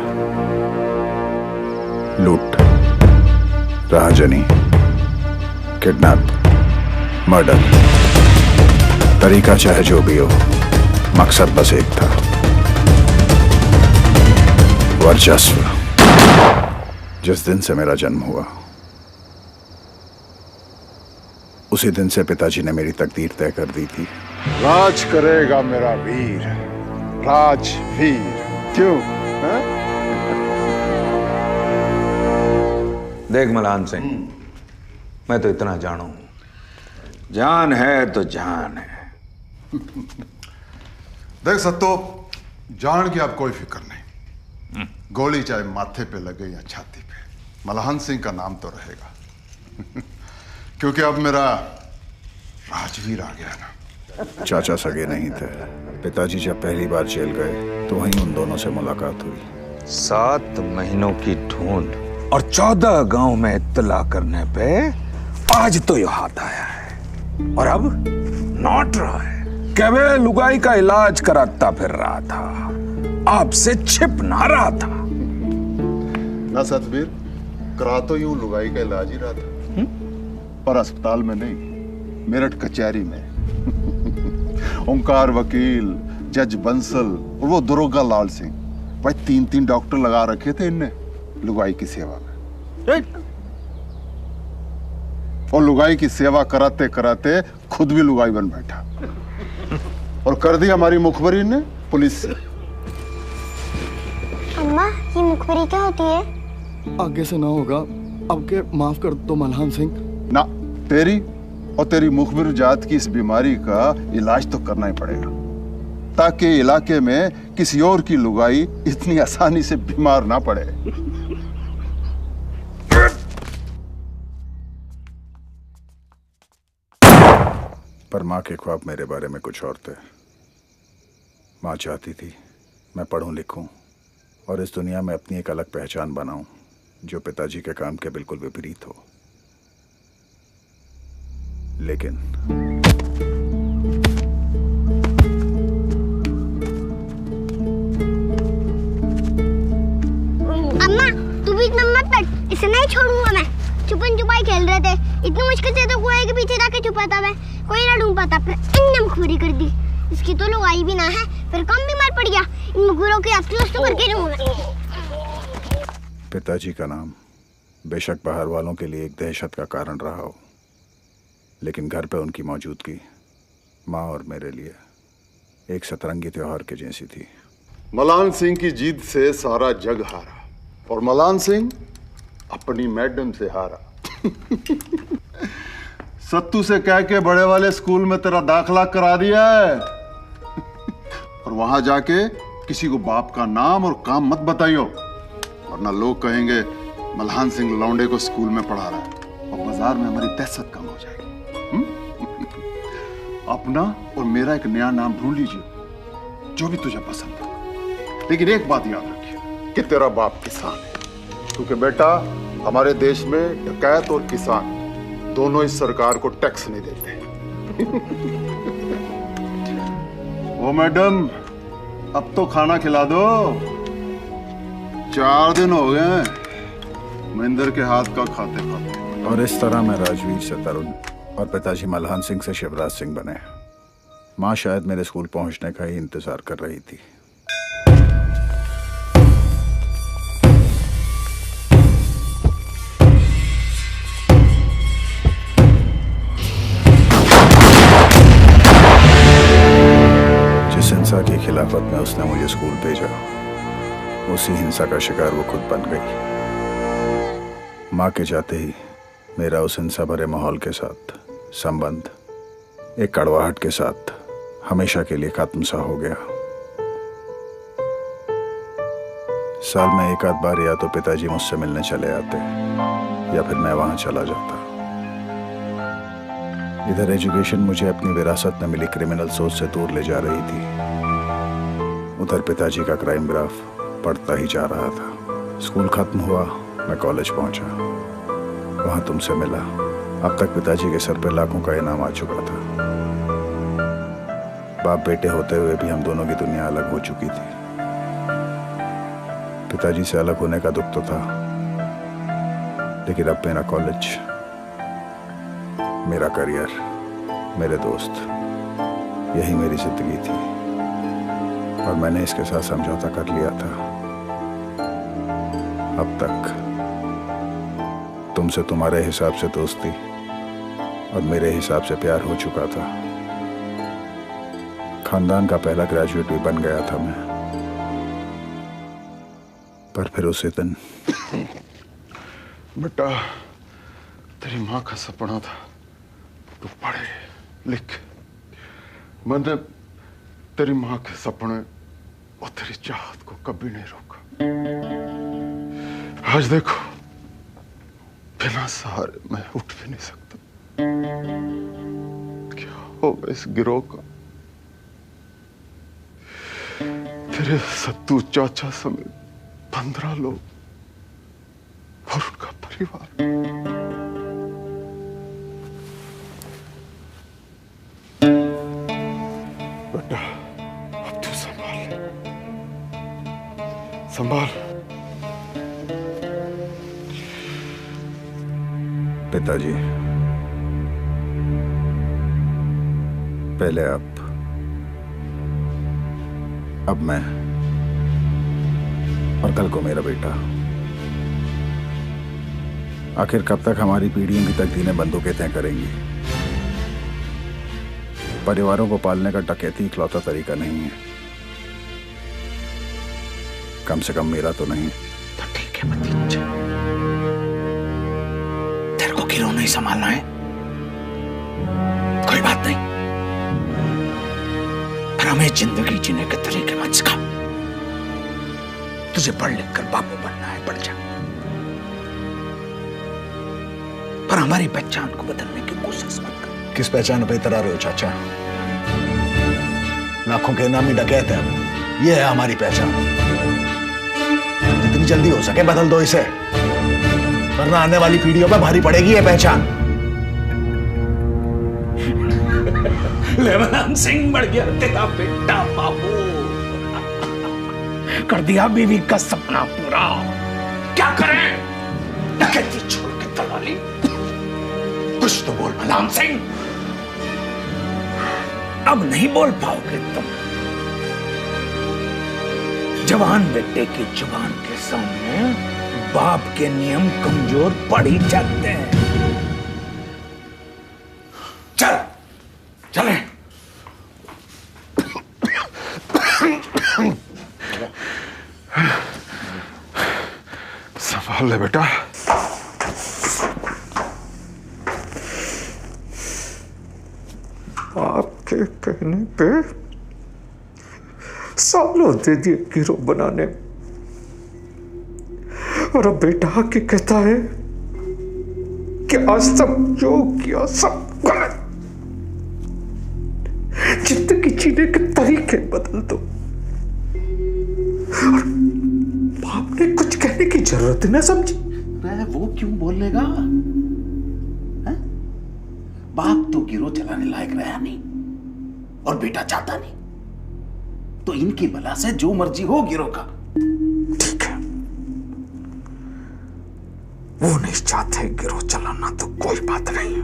लूट, राहजनी, किडनैप, मर्डर, तरीका चाहे जो भी हो, मकसद बस एक था, वर्चस्व। जिस दिन से मेरा जन्म हुआ उसी दिन से पिताजी ने मेरी तकदीर तय कर दी थी। राज करेगा मेरा वीर, राजवीर। क्यों? देख मल्हान सिंह, मैं तो इतना जानू, जान है तो जान है। देख सत्तो, जान की अब कोई फिक्र नहीं। गोली चाहे माथे पे लगे या छाती पे, मल्हान सिंह का नाम तो रहेगा। क्योंकि अब मेरा राजवीर आ गया ना। चाचा सगे नहीं थे। पिताजी जब पहली बार जेल गए तो वहीं उन दोनों से मुलाकात हुई। 7 महीनों की ढूंढ और 14 गांव में इत्तला करने पे आज तो यह हाथ आया है, और अब नौट रहा है। केवल लुगाई का इलाज कराता फिर रहा था, आपसे छिप ना रहा था। ना सतबीर, करा तो यूं लुगाई का इलाज ही रहा था, पर अस्पताल में नहीं, मेरठ कचहरी में। ओंकार वकील, जज बंसल और वो दरोगा लाल सिंह, भाई 3-3 डॉक्टर लगा रखे थे इनने लुगाई की सेवा में। और लुगाई की सेवा कराते कराते खुद भी लुगाई बन बैठा और कर दी हमारी मुखबरी ने पुलिस से। अम्मा, ये मुखबरी क्या होती है? आगे से ना होगा, अब के माफ कर दो मल्हान सिंह। ना, तेरी और तेरी मुखबिर जात की इस बीमारी का इलाज तो करना ही पड़ेगा, ताकि इलाके में किसी और की लुगाई इतनी आसानी से बीमार ना पड़े। पर माँ के ख्वाब मेरे बारे में कुछ और थे। माँ चाहती थी मैं पढ़ूं लिखूं और इस दुनिया में अपनी एक अलग पहचान बनाऊं, जो पिताजी के काम के बिल्कुल विपरीत हो। लेकिन अम्मा, तू भी इतना मत पढ़, इसे नहीं छोड़ूंगा मैं। छुपन छुपाई खेल रहे थे, इतनी मुश्किल से तो कुएं के पीछे जाके छुपा था मैं, कोई ना ढूंढ पाता, पर इनने मुखबरी कर दी। इसकी तो लुगाई भी ना है, फिर कम बीमार पड़ गया। इन मुगुरों के अफसोस तो करके रहूंगा। पिताजी का नाम बेशक बाहर वालों के लिए एक दहशत का कारण रहा हो, लेकिन घर पे उनकी मौजूदगी माँ और मेरे लिए एक सतरंगी त्योहार के जैसी थी। मलान सिंह की जीत से सारा जग हारा और मलान सिंह अपनी मैडम से हारा। सत्तू से कह के बड़े वाले स्कूल में तेरा दाखला करा दिया है और वहां जाके किसी को बाप का नाम और काम मत बताइयो, वरना लोग कहेंगे मल्हान सिंह लौंडे को स्कूल में पढ़ा रहा है और बाजार में हमारी दहशत कम हो जाएगी। अपना और मेरा एक नया नाम ढूंढ लीजिए जो भी तुझे पसंद है, लेकिन एक बात याद रखिए कि तेरा बाप किसान है, क्योंकि बेटा हमारे देश में डकैत और किसान दोनों इस सरकार को टैक्स नहीं देते। ओ मैडम, अब तो खाना खिला दो, 4 दिन हो गए महेंद्र के हाथ का खाते खाते। और इस तरह मैं राजवीर से तरुण और पिताजी मल्हान सिंह से शिवराज सिंह बने। माँ शायद मेरे स्कूल पहुंचने का ही इंतजार कर रही थी। जिस हिंसा की खिलाफत में उसने मुझे स्कूल भेजा, उसी हिंसा का शिकार वो खुद बन गई। माँ के जाते ही मेरा उस हिंसा भरे माहौल के साथ संबंध एक कड़वाहट के साथ हमेशा के लिए खत्म सा हो गया। साल में एक आध बार या तो पिताजी मुझसे मिलने चले आते या फिर मैं वहां चला जाता। इधर एजुकेशन मुझे अपनी विरासत में मिली क्रिमिनल सोच से दूर ले जा रही थी, उधर पिताजी का क्राइम ग्राफ बढ़ता ही जा रहा था। स्कूल खत्म हुआ, मैं कॉलेज पहुंचा, वहां तुमसे मिला। अब तक पिताजी के सर पे लाखों का इनाम आ चुका था। बाप बेटे होते हुए भी हम दोनों की दुनिया अलग हो चुकी थी। पिताजी से अलग होने का दुख तो था, लेकिन अब मेरा कॉलेज, मेरा करियर, मेरे दोस्त, यही मेरी जिंदगी थी और मैंने इसके साथ समझौता कर लिया था। अब तक तुमसे तुम्हारे हिसाब से दोस्ती और मेरे हिसाब से प्यार हो चुका था। खानदान का पहला ग्रेजुएट भी बन गया था मैं, पर फिर उसी दिन बेटा, तेरी माँ का सपना था तू पढ़े लिख। मैंने तेरी माँ के सपने और तेरी चाहत को कभी नहीं रोका। आज देखो, बिना सहारे मैं उठ भी नहीं सकता। क्या होगा इस गिरोह का? तेरे सत्तू चाचा समेत 15 लोग और उनका परिवार। बेटा, अब तू संभाल, संभाल। पिताजी, पहले आप, अब मैं, और कल को मेरा बेटा। आखिर कब तक हमारी पीढ़ियों की तकदीरें बंदूकें तय करेंगी? परिवारों को पालने का डकैती इकलौता तरीका नहीं है, कम से कम मेरा तो नहीं। तो ठीक है भतीजे, तेरे को गिरोह नहीं संभालना है, कोई बात नहीं, पर हमें जिंदगी जीने के तरीके मत सिखा। तुझे पढ़ लिख कर बापू बनना है, पढ़ जा, पर हमारी पहचान को बदलने की कोशिश मत कर। किस पहचान पे इतरा रहे हो चाचा? लाखों के नामी डकैत है, ये है हमारी पहचान। जितनी जल्दी हो सके बदल दो इसे, वरना आने वाली पीढ़ियों पर भारी पड़ेगी ये पहचान। लेवलान सिंह बढ़ गया तेरा बेटा बाबू, कर दिया बीवी का सपना पूरा। क्या करें? डकैती छोड़ के दलाली, कुछ तो बोल मलान सिंह। अब नहीं बोल पाओगे तुम। जवान बेटे की जुबान के सामने बाप के नियम कमजोर पड़ ही जाते हैं। चल चले। संभाल ले बेटा। आपके कहने पे सालों दे दिए गिरोह बनाने, और अब बेटा आके कहता है कि आज तक जो किया सब गलत। जिंदगी जीने के तरीके बदल दो। और बाप ने कुछ कहने की जरूरत न समझी। वो क्यों बोलेगा? बाप तो गिरोह चलाने लायक रहा नहीं और बेटा चाहता नहीं, तो इनकी भला से जो मर्जी हो गिरोह का। ठीक है, वो नहीं चाहते गिरोह चलाना तो कोई बात नहीं है,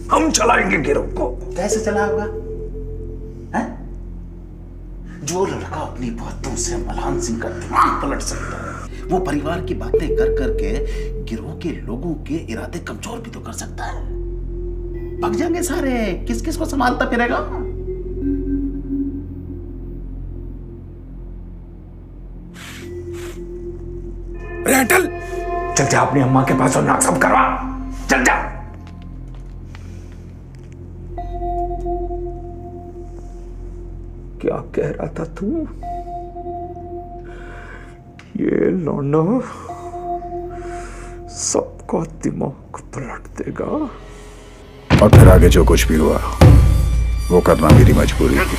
हम चलाएंगे गिरोह को। कैसे चलाएगा? जो लड़का अपनी बातों से मल्हान सिंह का दिमाग पलट सकता है, वो परिवार की बातें कर करके गिरोह के लोगों के इरादे कमजोर भी तो कर सकता है। भाग जाएंगे सारे, किस किस को संभालता फिरेगा? रेटल, चल जा अपनी अम्मा के पास और नाक साफ करवा। चल जा। क्या कह रहा था तू? ये लौंडा सबका दिमाग पलट देगा। और फिर आगे जो कुछ भी हुआ वो करना मेरी मजबूरी थी।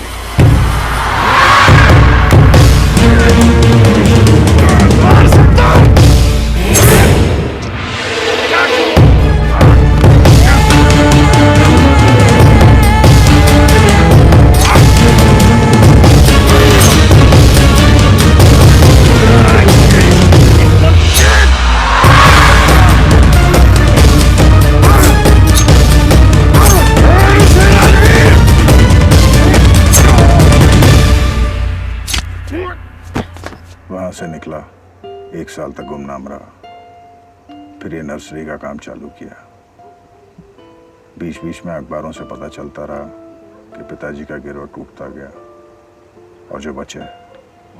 वहां से निकला, 1 साल तक गुमनाम रहा, फिर ये नर्सरी का काम चालू किया। बीच बीच में अखबारों से पता चलता रहा कि पिताजी का गिरोह टूटता गया, और जो बचे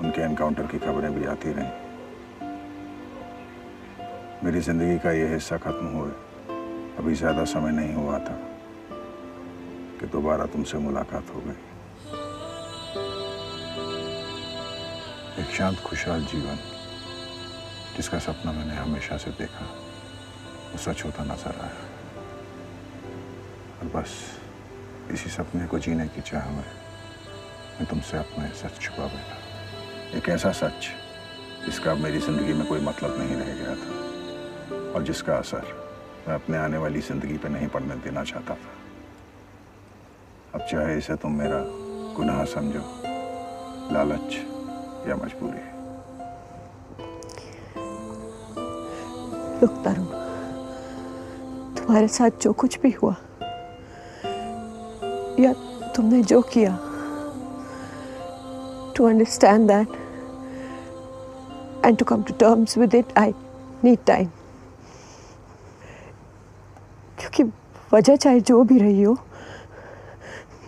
उनके एनकाउंटर की खबरें भी आती रहीं। मेरी जिंदगी का ये हिस्सा खत्म हुए अभी ज्यादा समय नहीं हुआ था कि दोबारा तुमसे मुलाकात हो गई। एक शांत खुशहाल जीवन जिसका सपना मैंने हमेशा से देखा, वो सच होता नजर आया। और बस इसी सपने को जीने की चाह में मैं तुमसे अपना सच छुपा बैठा। एक ऐसा सच जिसका अब मेरी जिंदगी में कोई मतलब नहीं रह गया था, और जिसका असर मैं अपने आने वाली जिंदगी पे नहीं पड़ने देना चाहता था। अब चाहे इसे तुम मेरा गुनाह समझो, लालच या मजबूरी। रुक तरुण, तुम्हारे साथ जो कुछ भी हुआ या तुमने जो किया, to understand that and to come to terms with it, I need time. क्योंकि वजह चाहे जो भी रही हो,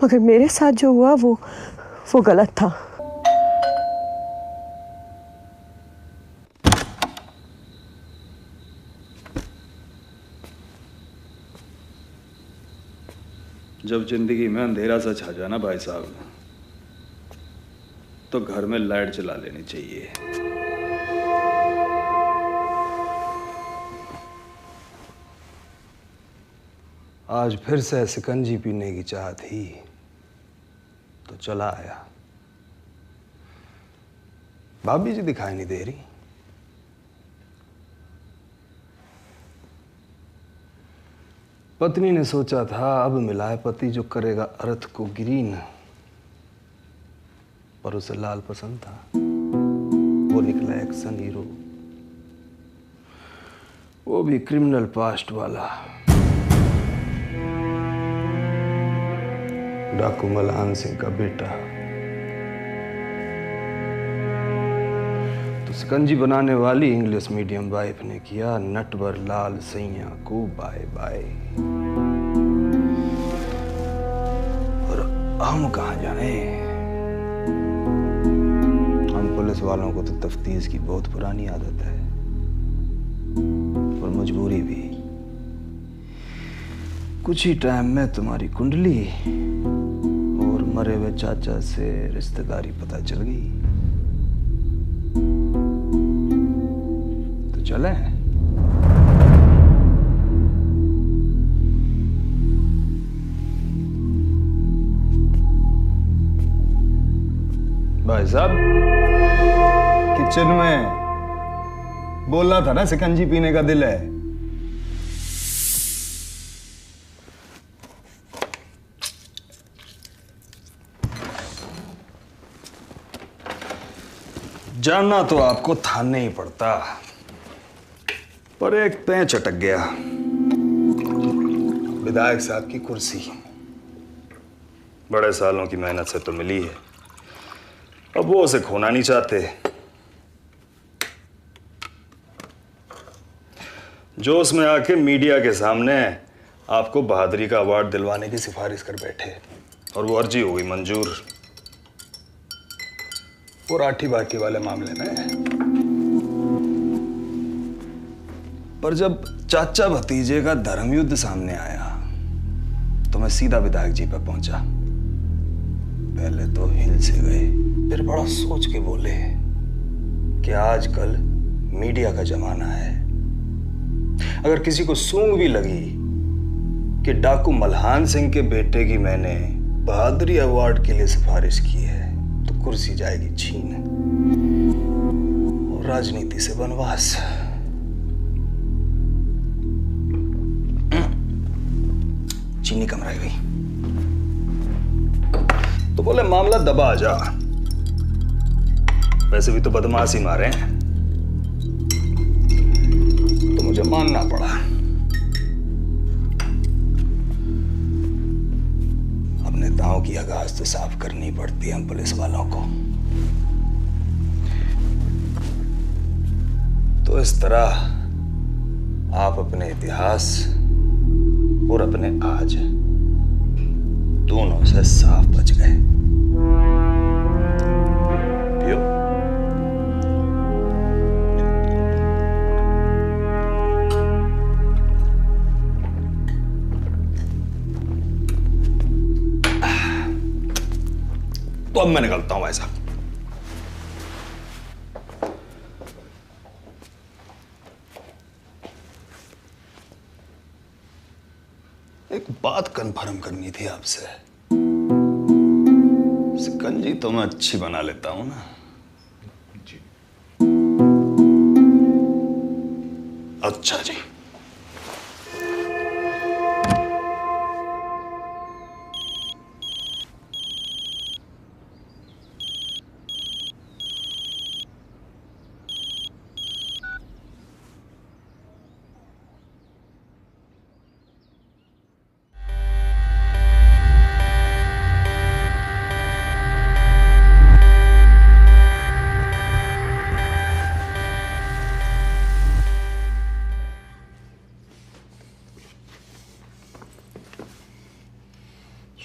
मगर मेरे साथ जो हुआ वो गलत था। जब जिंदगी में अंधेरा सा छा जाए ना भाई साहब, तो घर में लाइट जला लेनी चाहिए। आज फिर से शिकंजी पीने की चाह थी तो चला आया। भाभी जी दिखाई नहीं दे रही। पत्नी ने सोचा था अब मिला है पति जो करेगा अर्थ को ग्रीन, पर उसे लाल पसंद था। वो निकला एक्शन हीरो, वो भी क्रिमिनल पास्ट वाला। डाकू मल्हान सिंह का बेटा। तो शिकंजी बनाने वाली इंग्लिश मीडियम वाइफ ने किया नटवर लाल सैया को बाय बाय। और हम कहाँ जाने? हम पुलिस वालों को तो तफ्तीश की बहुत पुरानी आदत है और मजबूरी भी। कुछ ही टाइम में तुम्हारी कुंडली और मरे हुए चाचा से रिश्तेदारी पता चल गई। तो चले? भाई साहब किचन में बोलना था ना, शिकंजी पीने का दिल है। जानना तो आपको था नहीं पड़ता, पर एक पेंच अटक गया। विधायक साहब की कुर्सी बड़े सालों की मेहनत से तो मिली है, अब वो उसे खोना नहीं चाहते। जोश में आके मीडिया के सामने आपको बहादुरी का अवार्ड दिलवाने की सिफारिश कर बैठे और वो अर्जी हो गई मंजूर। वो राठी बाठी वाले मामले में। पर जब चाचा भतीजे का धर्म युद्ध सामने आया तो मैं सीधा विधायक जी पर पहुंचा। पहले तो हिल से गए, फिर बड़ा सोच के बोले कि आजकल मीडिया का जमाना है। अगर किसी को सूंघ भी लगी कि डाकू मल्हान सिंह के बेटे की मैंने बहादुरी अवार्ड के लिए सिफारिश की है तो कुर्सी जाएगी छीन और राजनीति से वनवास। चीनी कम रह गई तो बोले मामला दबा जा। वैसे भी तो बदमाश ही मारे हैं, तो मुझे मानना पड़ा। अब नेताओं की आगाज तो साफ करनी पड़ती है हम पुलिस वालों को। तो इस तरह आप अपने इतिहास और अपने आज दोनों से साफ बच गए। पियो। तो अब मैं निकलता हूं भाई साहब। एक बात कंफर्म करनी थी आपसे। शिकंजी तो मैं अच्छी बना लेता हूं ना? जी। अच्छा जी।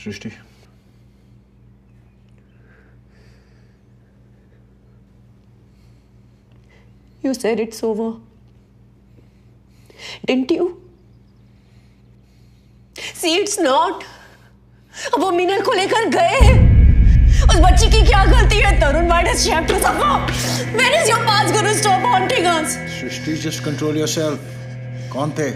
सृष्टि, You said it's over, didn't you? See, it's not. अब वो मिनल को लेकर गए हैं। उस बच्ची की क्या गलती है? तरुण might have shared to suffer. When is your past going to stop haunting us? Srishti, just control yourself. कौन थे?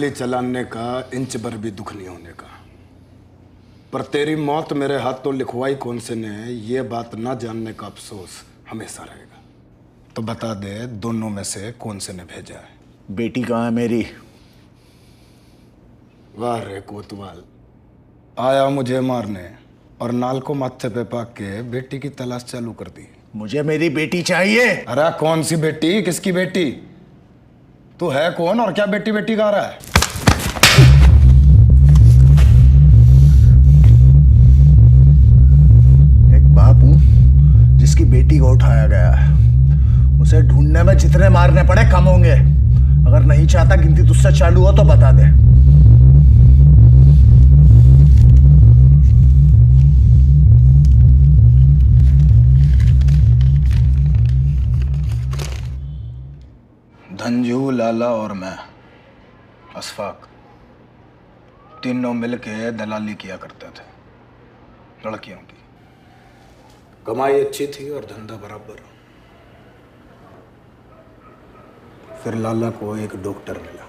गोली चलाने का इंच भर भी दुख नहीं होने का। पर तेरी मौत मेरे हाथों लिखवाई कौन से ने, ये बात ना जानने का अफसोस हमेशा रहेगा। तो बता दे, दोनों में से कौन से ने भेजा है? बेटी कहाँ है मेरी? वाह रे कोतवाल, आया मुझे मारने और नाल को माथे पे पाक के बेटी की तलाश चालू कर दी। मुझे मेरी बेटी चाहिए। अरे कौन सी बेटी, किसकी बेटी? तू है कौन और क्या बेटी बेटी गा रहा है? एक बाप हूं जिसकी बेटी को उठाया गया है। उसे ढूंढने में जितने मारने पड़े कम होंगे। अगर नहीं चाहता गिनती तुझसे चालू हो तो बता दे। धंजू, लाला और मैं, अशफाक, तीनों मिलके दलाली किया करते थे लड़कियों की। कमाई अच्छी थी और धंधा बराबर। फिर लाला को एक डॉक्टर मिला।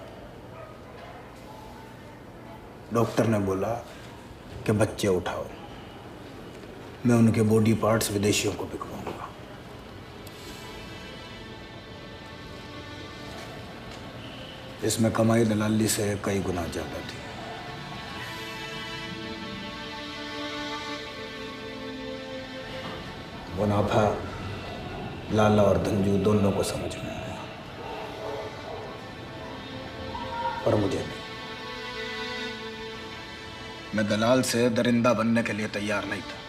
डॉक्टर ने बोला कि बच्चे उठाओ, मैं उनके बॉडी पार्ट्स विदेशियों को बिकवाऊंगा। इसमें कमाई दलाली से कई गुना ज्यादा थी। मुनाफा लाला और धंजू दोनों को समझ में आया, पर मुझे नहीं। मैं दलाल से दरिंदा बनने के लिए तैयार नहीं था।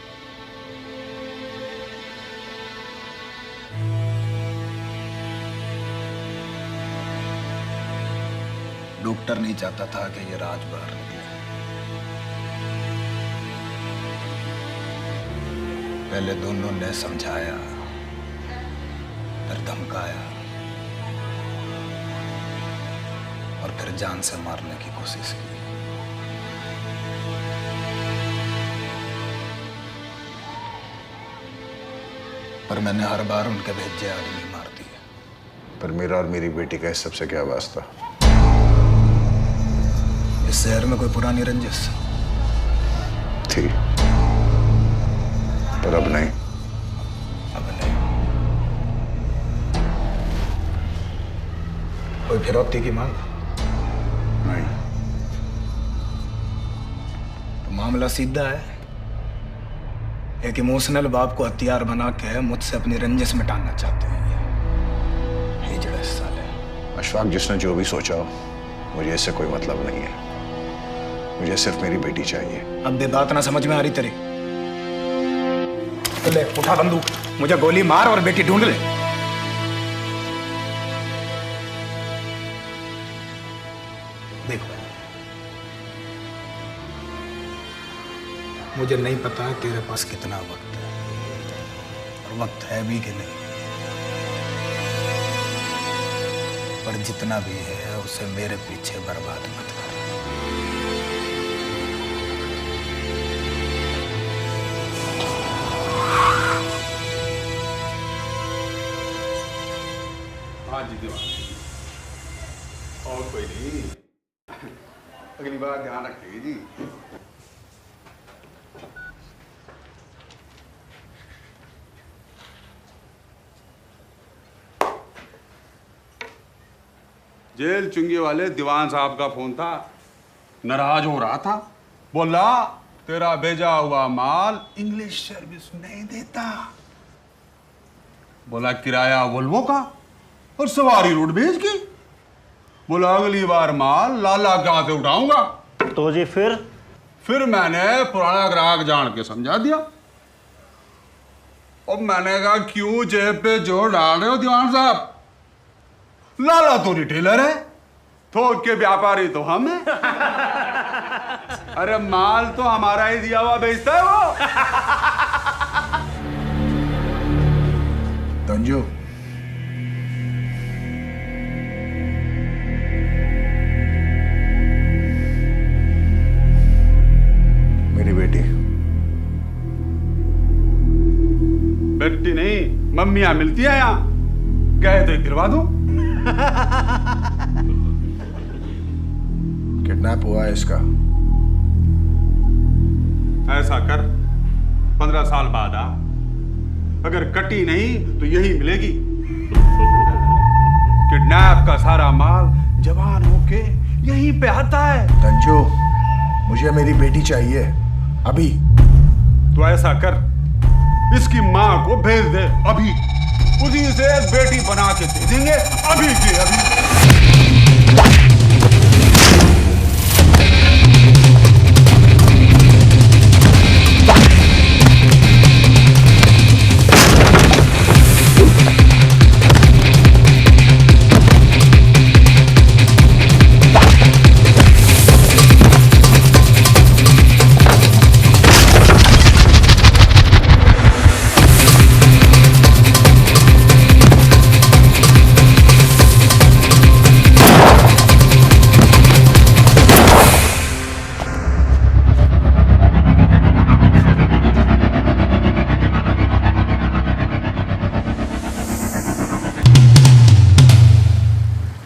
डॉक्टर नहीं चाहता था कि ये राज बाहर निकले। पहले दोनों ने समझाया, फिर धमकाया और फिर जान से मारने की कोशिश की। पर मैंने हर बार उनके भेजे आदमी मार दिए। पर मेरा और मेरी बेटी का इस सबसे क्या वास्ता? इस शहर में कोई पुरानी रंजिश थी, पर अब नहीं। अब नहीं। कोई फिरौती की मांग? नहीं। तो मामला सीधा है। एक इमोशनल बाप को हथियार बना के मुझसे अपनी रंजिश मिटाना चाहते हैं। हिजड़े साले। अशफाक, जिसने जो भी सोचा हो, मुझे इससे कोई मतलब नहीं है। मुझे सिर्फ मेरी बेटी चाहिए। अब भी बात ना समझ में आ रही तेरी? तो ले, उठा बंदूक, मुझे गोली मार और बेटी ढूंढ ले। देखो, मुझे नहीं पता तेरे पास कितना वक्त है, और वक्त है भी कि नहीं, पर जितना भी है उसे मेरे पीछे बर्बाद मत कर। हाँ जी दीवान, और कोई नहीं, अगली बार ध्यान रखिएगा जी। जेल चुंगी वाले दीवान साहब का फोन था, नाराज हो रहा था। बोला तेरा भेजा हुआ माल इंग्लिश सर्विस नहीं देता। बोला किराया वोल्वो का और सवारी रोडवेज की। बोला अगली बार माल लाला कहाँ से उठाऊंगा। तो जी फिर मैंने पुराना ग्राहक जान के समझा दिया। अब मैंने कहा क्यों जेब पे जोर डाल रहे हो दीवान साहब, लाला तो रिटेलर है, थोक के व्यापारी तो हम हैं। अरे माल तो हमारा ही दिया हुआ बेचता है वो। तंजू, मेरी बेटी। बेटी नहीं, मम्मियां मिलती है यहाँ, कहे तो दिलवा दूं। किडनैप हुआ है इसका। ऐसा कर 15 साल बाद आ, अगर कटी नहीं तो यही मिलेगी। किडनैप का सारा माल जवान होके यहीं पे आता है। तंजू, मुझे मेरी बेटी चाहिए अभी। तो ऐसा कर, इसकी मां को भेज दे अभी, उसी से बेटी बना के दे देंगे अभी के अभी।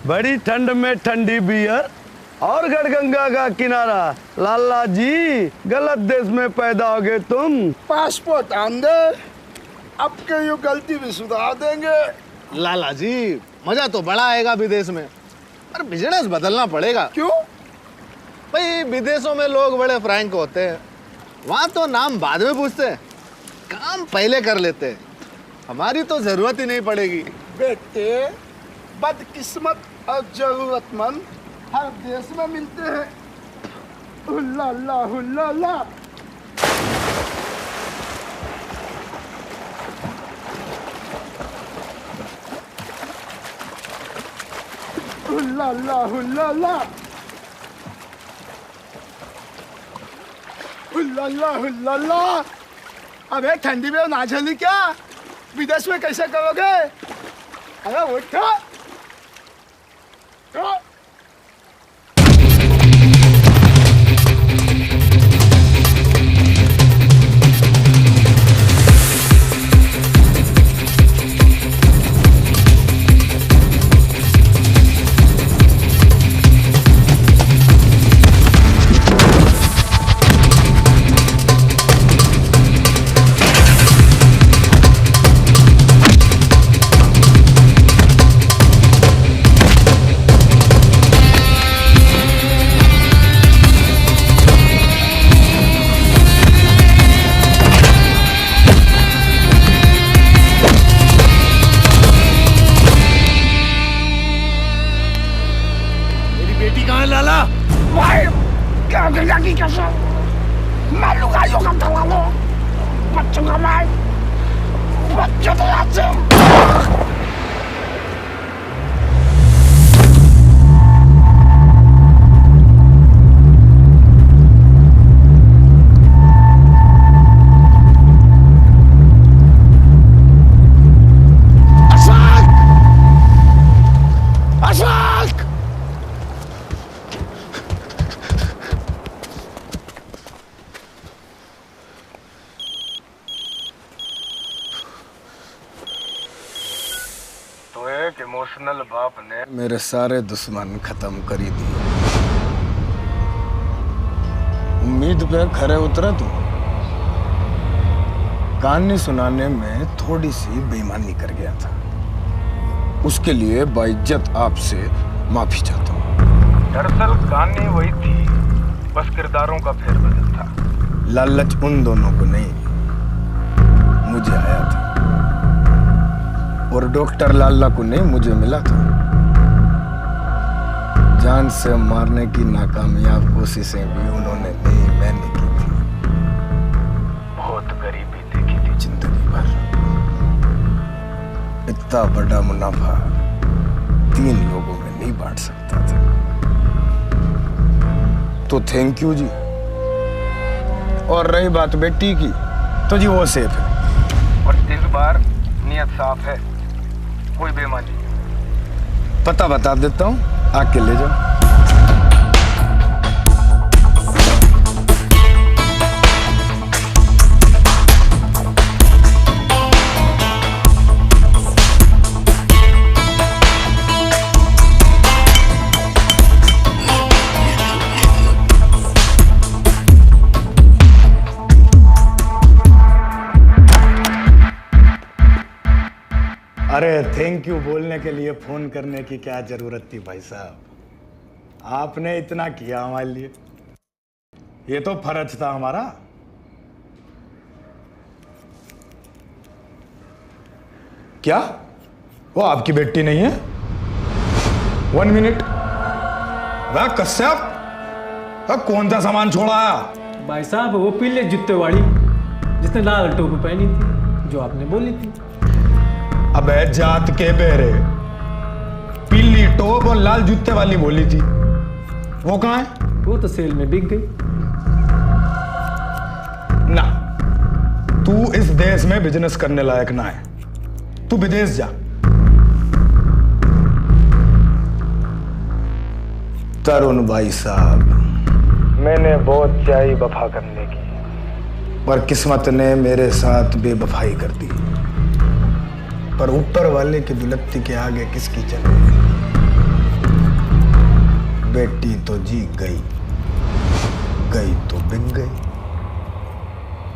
बड़ी ठंड में ठंडी बियर और गढ़गंगा का किनारा। लाला जी, गलत देश में पैदा हो गए तुम। पासपोर्ट आन दे, अब के यू गलती भी सुधार देंगे। लाला जी, मजा तो बड़ा आएगा विदेश में, पर बिजनेस बदलना पड़ेगा। क्यों? भाई विदेशों में लोग बड़े फ्रैंक होते हैं, वहाँ तो नाम बाद में पूछते हैं, काम पहले कर लेते हैं। हमारी तो जरूरत ही नहीं पड़ेगी। बेटे, बदकिस्मत और जरूरतमंद हर देश में मिलते हैं। हुल्ला हुल्ला। हुल्ला हुल्ला। हुल्ला। अबे ठंडी में ना चली क्या? विदेश में कैसे करोगे? अरे उठो। इमोशनल बाप ने मेरे सारे दुश्मन खत्म करी दिए। उम्मीद पे खरे उतरा तू। कहानी सुनाने में थोड़ी सी बेईमानी कर गया था, उसके लिए बाइज्जत आपसे माफी चाहता हूँ। दरअसल कहानी वही थी, बस किरदारों का फेरबदल था। लालच उन दोनों को नहीं, मुझे आया था, और डॉक्टर लाला को नहीं, मुझे मिला था। जान से मारने की नाकामयाब कोशिशें भी उन्होंने नहीं, मैंने की थी। बहुत गरीबी देखी थी जिंदगी भर। इतना बड़ा मुनाफा 3 लोगों में नहीं बांट सकता था। तो थैंक यू जी। और रही बात बेटी की, तो जी वो सेफ है, और इस बार नियत साफ है, कोई बेईमानी। पता बता देता हूँ, आके ले जाओ। अरे थैंक यू बोलने के लिए फोन करने की क्या जरूरत थी भाई साहब, आपने इतना किया हमारे लिए, ये तो फर्ज था हमारा। क्या वो आपकी बेटी नहीं है? 1 मिनट, वह कश्यप कौन सा सामान छोड़ा आया? भाई साहब वो पीले जूते वाली जिसने लाल टोपी पहनी थी, जो आपने बोली थी। अबे जात के बेरे, पीली टोप और लाल जूते वाली बोली थी, वो कहाँ है? वो तो सेल में बिक गई। ना, तू इस देश में बिजनेस करने लायक ना है, तू विदेश जा। तरुण भाई साहब, मैंने बहुत चाही वफा करने की, पर किस्मत ने मेरे साथ बेवफाई कर दी। पर ऊपर वाले की दुलत्ती के आगे किसकी चले? बेटी तो जी गई, गई तो बिक गई।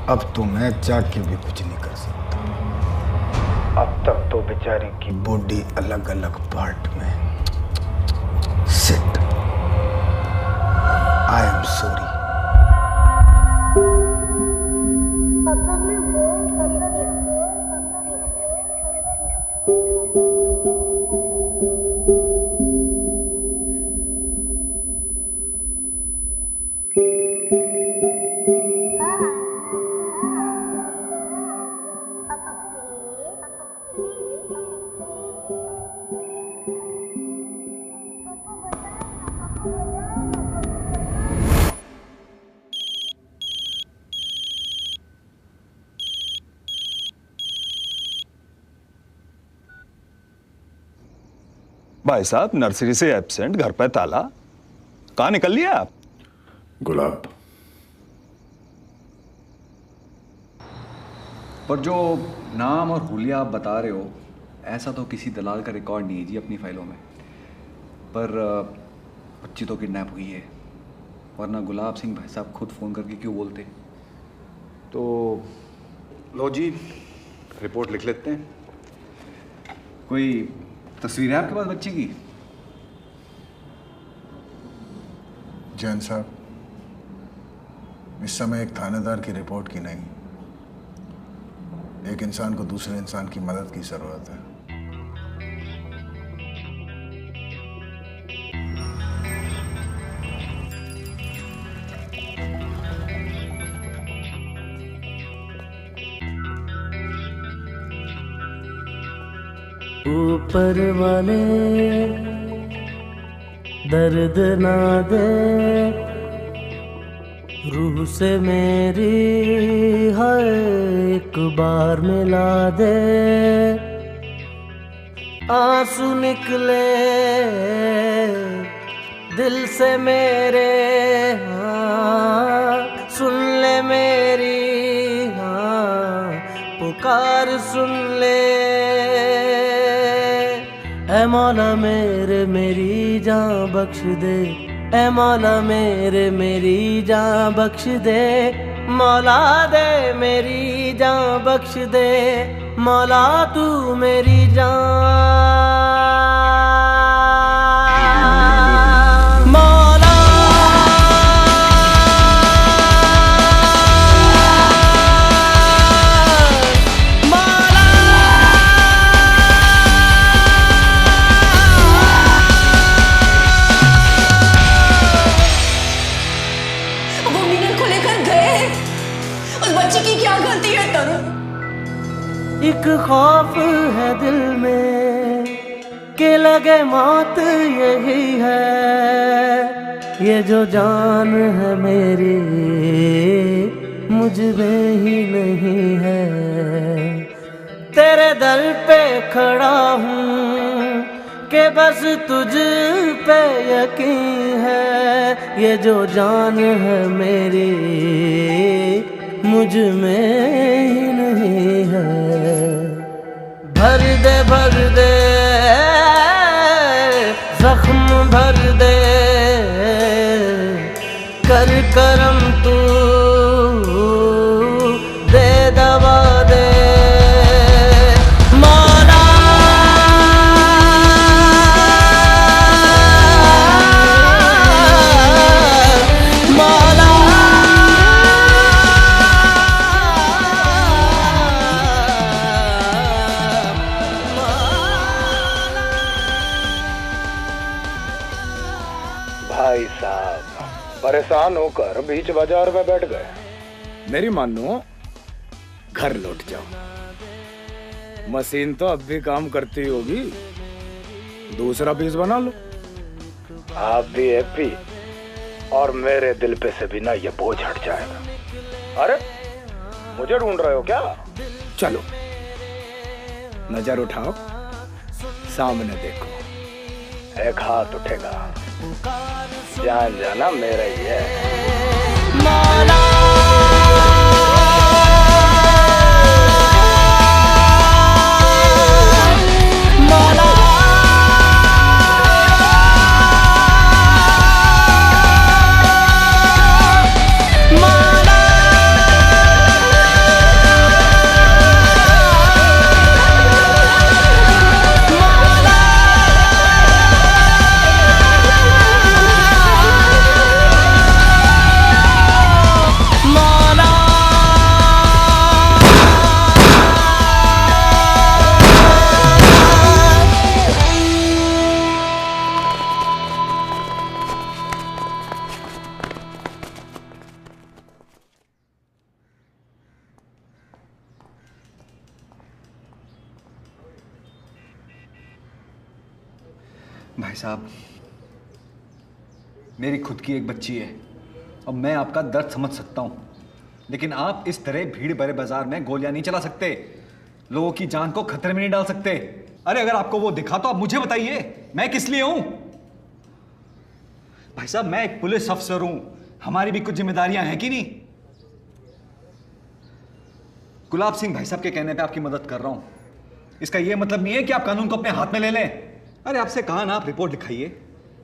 अब तो मैं चाह के भी कुछ नहीं कर सकता। अब तक तो बेचारी की बॉडी अलग अलग पार्ट में। Sit, I am sorry. भाई साहब नर्सरी से एब्सेंट, घर पे ताला, कहाँ निकल लिया आप? गुलाब, पर जो नाम और हुलिया आप बता रहे हो, ऐसा तो किसी दलाल का रिकॉर्ड नहीं है जी अपनी फाइलों में। पर बच्ची तो किडनैप हुई है, वरना गुलाब सिंह भाई साहब खुद फ़ोन करके क्यों बोलते? तो लो जी, रिपोर्ट लिख लेते हैं। कोई तस्वीर है आपके पास बच्ची की? जैन साहब, इस समय एक थानेदार की रिपोर्ट की नहीं, एक इंसान को दूसरे इंसान की मदद की जरूरत है। ऊपर वाले दर्द ना दे, रूह से मेरी हर एक बार मिला दे। आंसू निकले दिल से मेरे, हाँ सुन ले मेरी, हाँ पुकार सुन ले। ऐ मौला मेरे मेरी जान बख्श दे, ऐ मौला मेरे मेरी जान बख्श दे। मौला दे मेरी जान बख्श दे, मौला तू मेरी जान। मौला एक खौफ है दिल में कि लगे मौत यही है। ये जो जान है मेरी मुझ में ही नहीं है। तेरे दर पे खड़ा हूँ कि बस तुझ पे यकीन है। ये जो जान है मेरी मुझ में ही नहीं है। भर दे जख्म भर दे, कर करम तू दे दवा दे। मौला परेशान होकर बीच बाजार में बैठ गए। मेरी मानो घर लौट जाओ। मशीन तो अब भी काम करती होगी, दूसरा पीस बना लो। आप भी हैप्पी और मेरे दिल पे से भी ना ये बोझ हट जाएगा। अरे मुझे ढूंढ रहे हो क्या? चलो नजर उठाओ, सामने देखो, एक हाथ उठेगा, जान जाना मेरा ही है। मौला भाई साहब, मेरी खुद की एक बच्ची है और मैं आपका दर्द समझ सकता हूं, लेकिन आप इस तरह भीड़ भरे बाजार में गोलियां नहीं चला सकते, लोगों की जान को खतरे में नहीं डाल सकते। अरे अगर आपको वो दिखा तो आप मुझे बताइए, मैं किस लिए हूं? भाई साहब, मैं एक पुलिस अफसर हूं, हमारी भी कुछ जिम्मेदारियां हैं कि नहीं? गुलाब सिंह भाई साहब के कहने पे आपकी मदद कर रहा हूं, इसका यह मतलब नहीं है कि आप कानून को अपने हाथ में ले लें। अरे आपसे कहा ना, आप रिपोर्ट लिखाइए,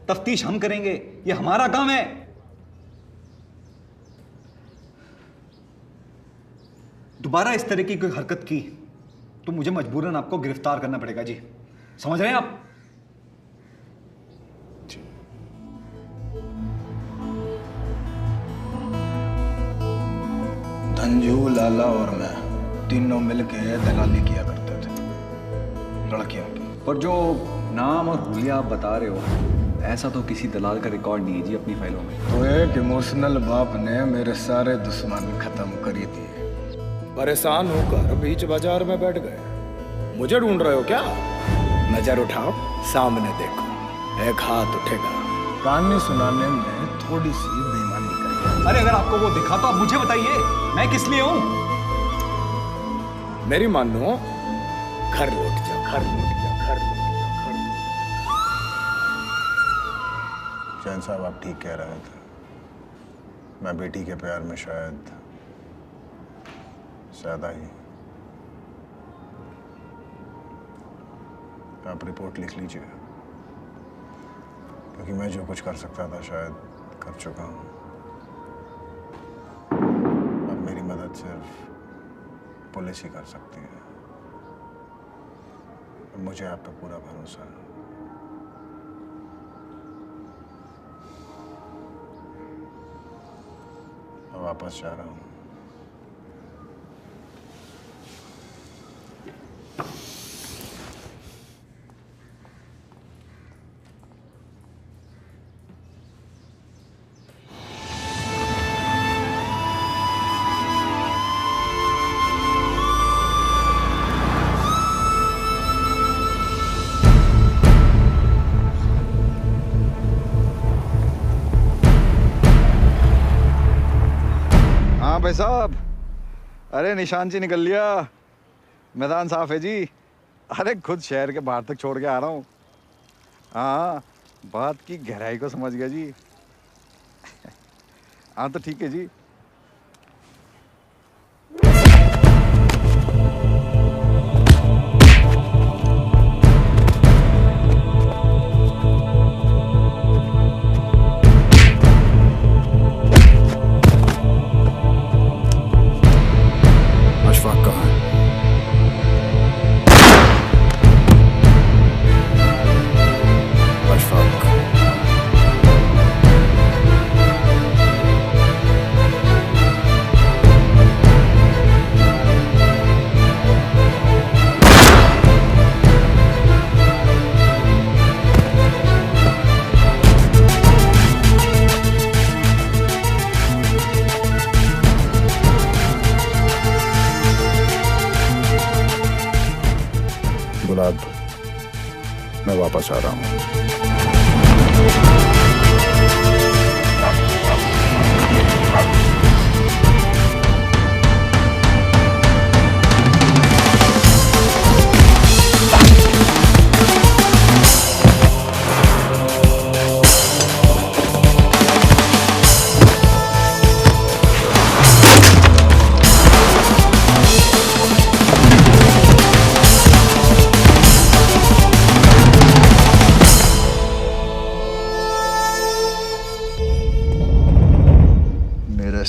तफ्तीश हम करेंगे, ये हमारा काम है। दोबारा इस तरह की कोई हरकत की तो मुझे मजबूरन आपको गिरफ्तार करना पड़ेगा जी, समझ रहे हैं आप? धंजू, लाला और मैं तीनों मिलके दलाली किया करते थे लड़कियों की। पर जो नाम और हुलिया आप बता रहे हो, ऐसा तो किसी दलाल का रिकॉर्ड नहीं है जी अपनी फाइलों में। तो एक इमोशनल बाप ने मेरे सारे दुश्मन खत्म कर दिए। परेशान होकर बीच बाजार में बैठ गए। मुझे ढूंढ रहे हो क्या? नजर उठाओ, सामने देखो, एक हाथ उठेगा। कहानी सुनाने में थोड़ी सी बेईमानी करेगा। अरे अगर आपको वो दिखा तो आप मुझे बताइए, मैं किस लिए हूं? मेरी मानो घर लौट जाओ, घर लौट जाओ, घर लौट जाओ, घर। चैन साहब, आप ठीक कह रहे थे। मैं बेटी के प्यार में शायद ज्यादा ही। आप रिपोर्ट लिख लीजिए, क्योंकि मैं जो कुछ कर सकता था शायद कर चुका हूं। अब मेरी मदद सिर्फ पुलिस ही कर सकती है। मुझे आप पे पूरा भरोसा है। मैं वापस जा रहा हूं। भाई साहब, अरे निशान जी निकल लिया, मैदान साफ है जी। अरे खुद शहर के बाहर तक छोड़ के आ रहा हूँ। हाँ, बात की गहराई को समझ गया जी। हाँ तो ठीक है जी। औलाद दो, मैं वापस आ रहा हूं।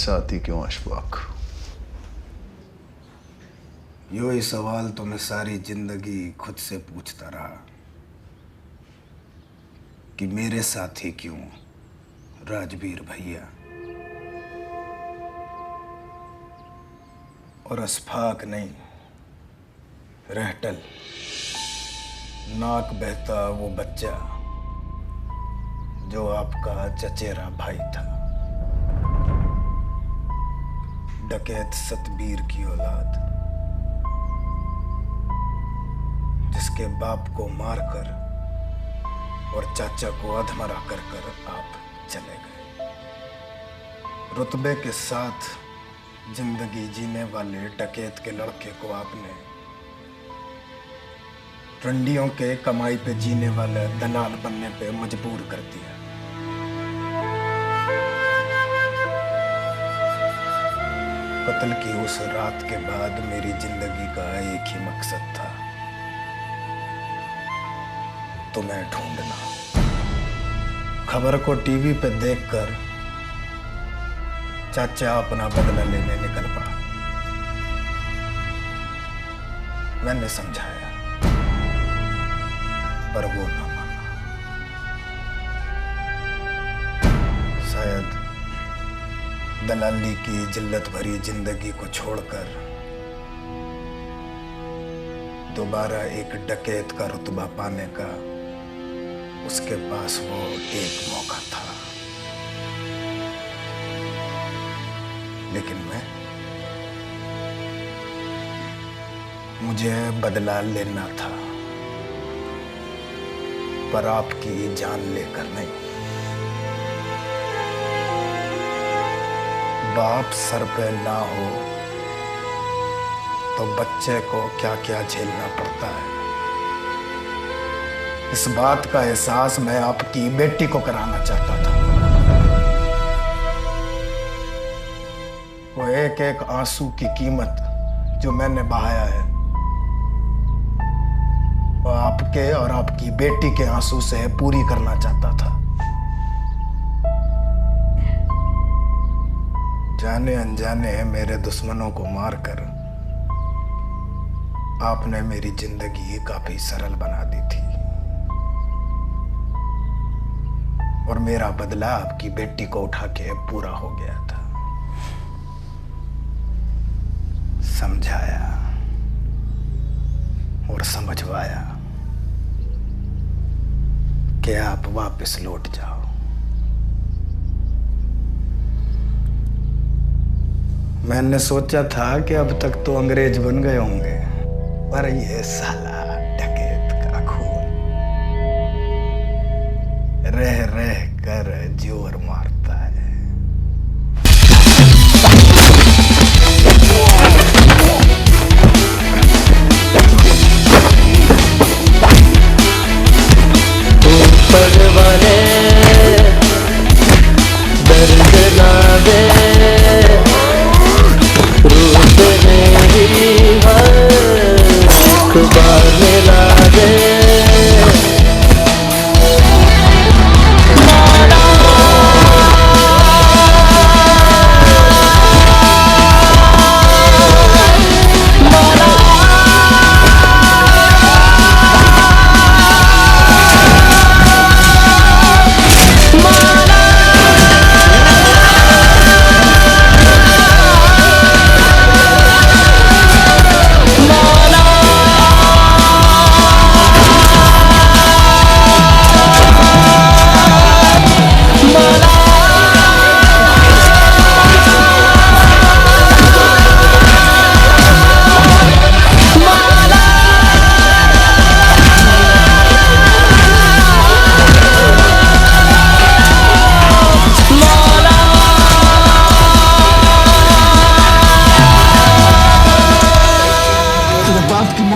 साथी क्यों अशफाक? यो ही सवाल तो मैं सारी जिंदगी खुद से पूछता रहा कि मेरे साथी क्यों राजवीर भैया। और अशफाक नहीं, रहटल, नाक बहता वो बच्चा जो आपका चचेरा भाई था, डकैत सतबीर की औलाद, जिसके बाप को मारकर और चाचा को अधमरा कर आप चले गए। रुतबे के साथ जिंदगी जीने वाले डकैत के लड़के को आपने रंडियों के कमाई पे जीने वाले दलाल बनने पे मजबूर कर दिया। कत्ल की उस रात के बाद मेरी जिंदगी का एक ही मकसद था, तुम्हें ढूंढना। खबर को टीवी पे देखकर चाचा अपना बदला लेने निकल पड़ा। मैंने समझाया पर वो ना माना। शायद दलाली की जिल्लत भरी जिंदगी को छोड़कर दोबारा एक डकैत का रुतबा पाने का उसके पास वो एक मौका था। लेकिन मुझे बदला लेना था, पर आपकी जान लेकर नहीं। बाप सर पे ना हो तो बच्चे को क्या क्या झेलना पड़ता है, इस बात का एहसास मैं आपकी बेटी को कराना चाहता था। वो एक एक आंसू की कीमत जो मैंने बहाया है, वो आपके और आपकी बेटी के आंसू से पूरी करना चाहता था। जाने अनजाने मेरे दुश्मनों को मारकर आपने मेरी जिंदगी काफी सरल बना दी थी, और मेरा बदला आपकी बेटी को उठा के पूरा हो गया था। समझाया और समझवाया कि आप वापस लौट जाओ। मैंने सोचा था कि अब तक तो अंग्रेज बन गए होंगे, पर ये साला डकैत का खून रह रह कर जोर मारता है। ऊपर वाले दर्द ना दे, रूप मेरी हर बार मिला दे।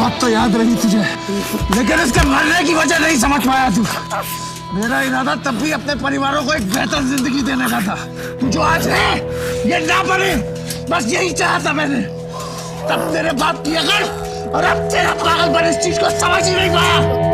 बात तो याद रही तुझे, लेकिन इसके मरने की वजह नहीं समझ पाया तू। मेरा इरादा तब भी अपने परिवारों को एक बेहतर जिंदगी देने का था। तू जो आज है ये ना बने, बस यही चाहा था मैंने। तब तेरे बाप की अकड़ और अब तेरा पागलपन इस चीज को समझ ही नहीं पाया।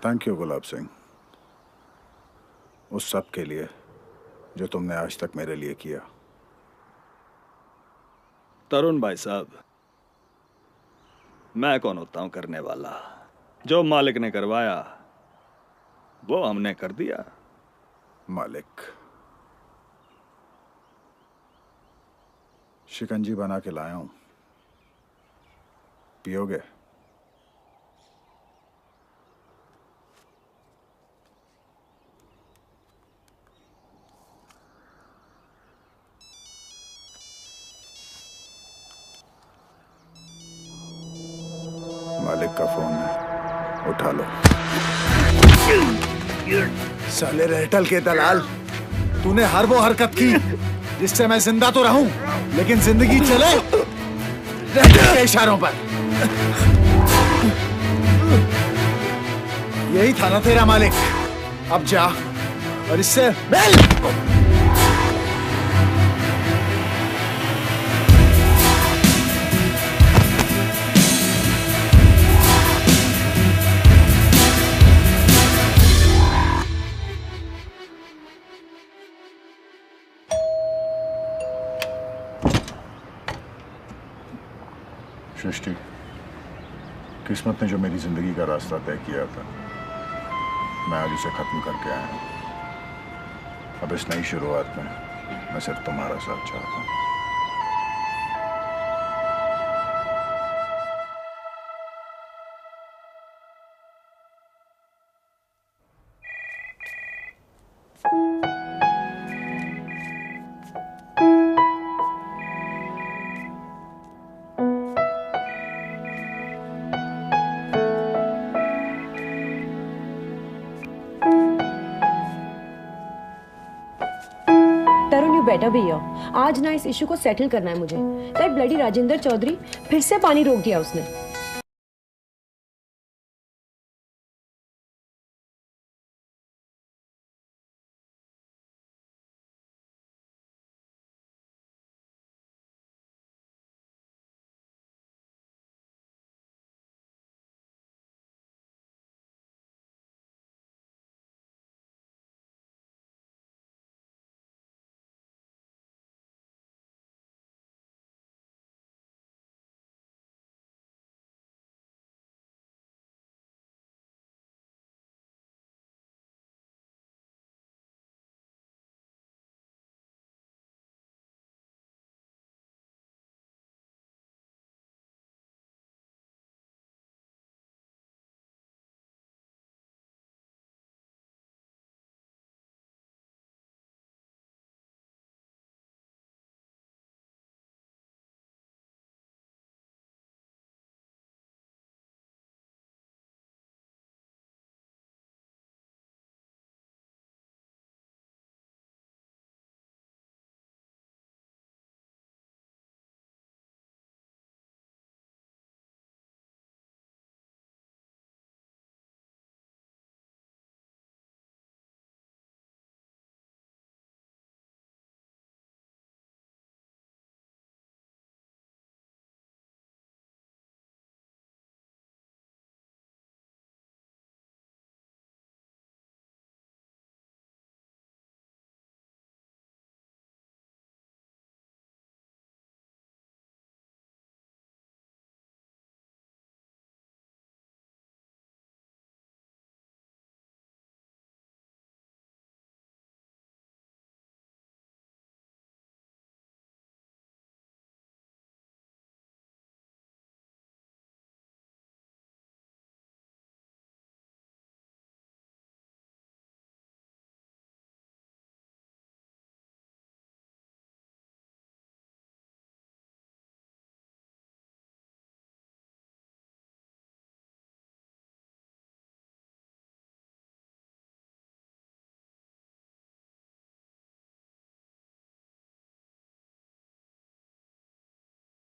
थैंक यू गुलाब सिंह, उस सब के लिए जो तुमने आज तक मेरे लिए किया। तरुण भाई साहब, मैं कौन होता हूं करने वाला? जो मालिक ने करवाया वो हमने कर दिया। मालिक, शिकंजी बना के लाया हूं, पियोगे? मालिक का फोन है, उठा लो। साले रहटल के दलाल, तूने हर वो हरकत की जिससे मैं जिंदा तो रहूं लेकिन जिंदगी चले रहटल के इशारों पर। यही था ना तेरा मालिक? अब जा और इससे बेल। सृष्टि, किस्मत ने जो मेरी जिंदगी का रास्ता तय किया था, मैं आज उसे खत्म करके आया हूं। अब इस नई शुरुआत में मैं सिर्फ तुम्हारा साथ चाहता हूं। बेटा भैया, आज ना इस इशू को सेटल करना है मुझे। दैट ब्लडी राजेंद्र चौधरी फिर से पानी रोक दिया उसने।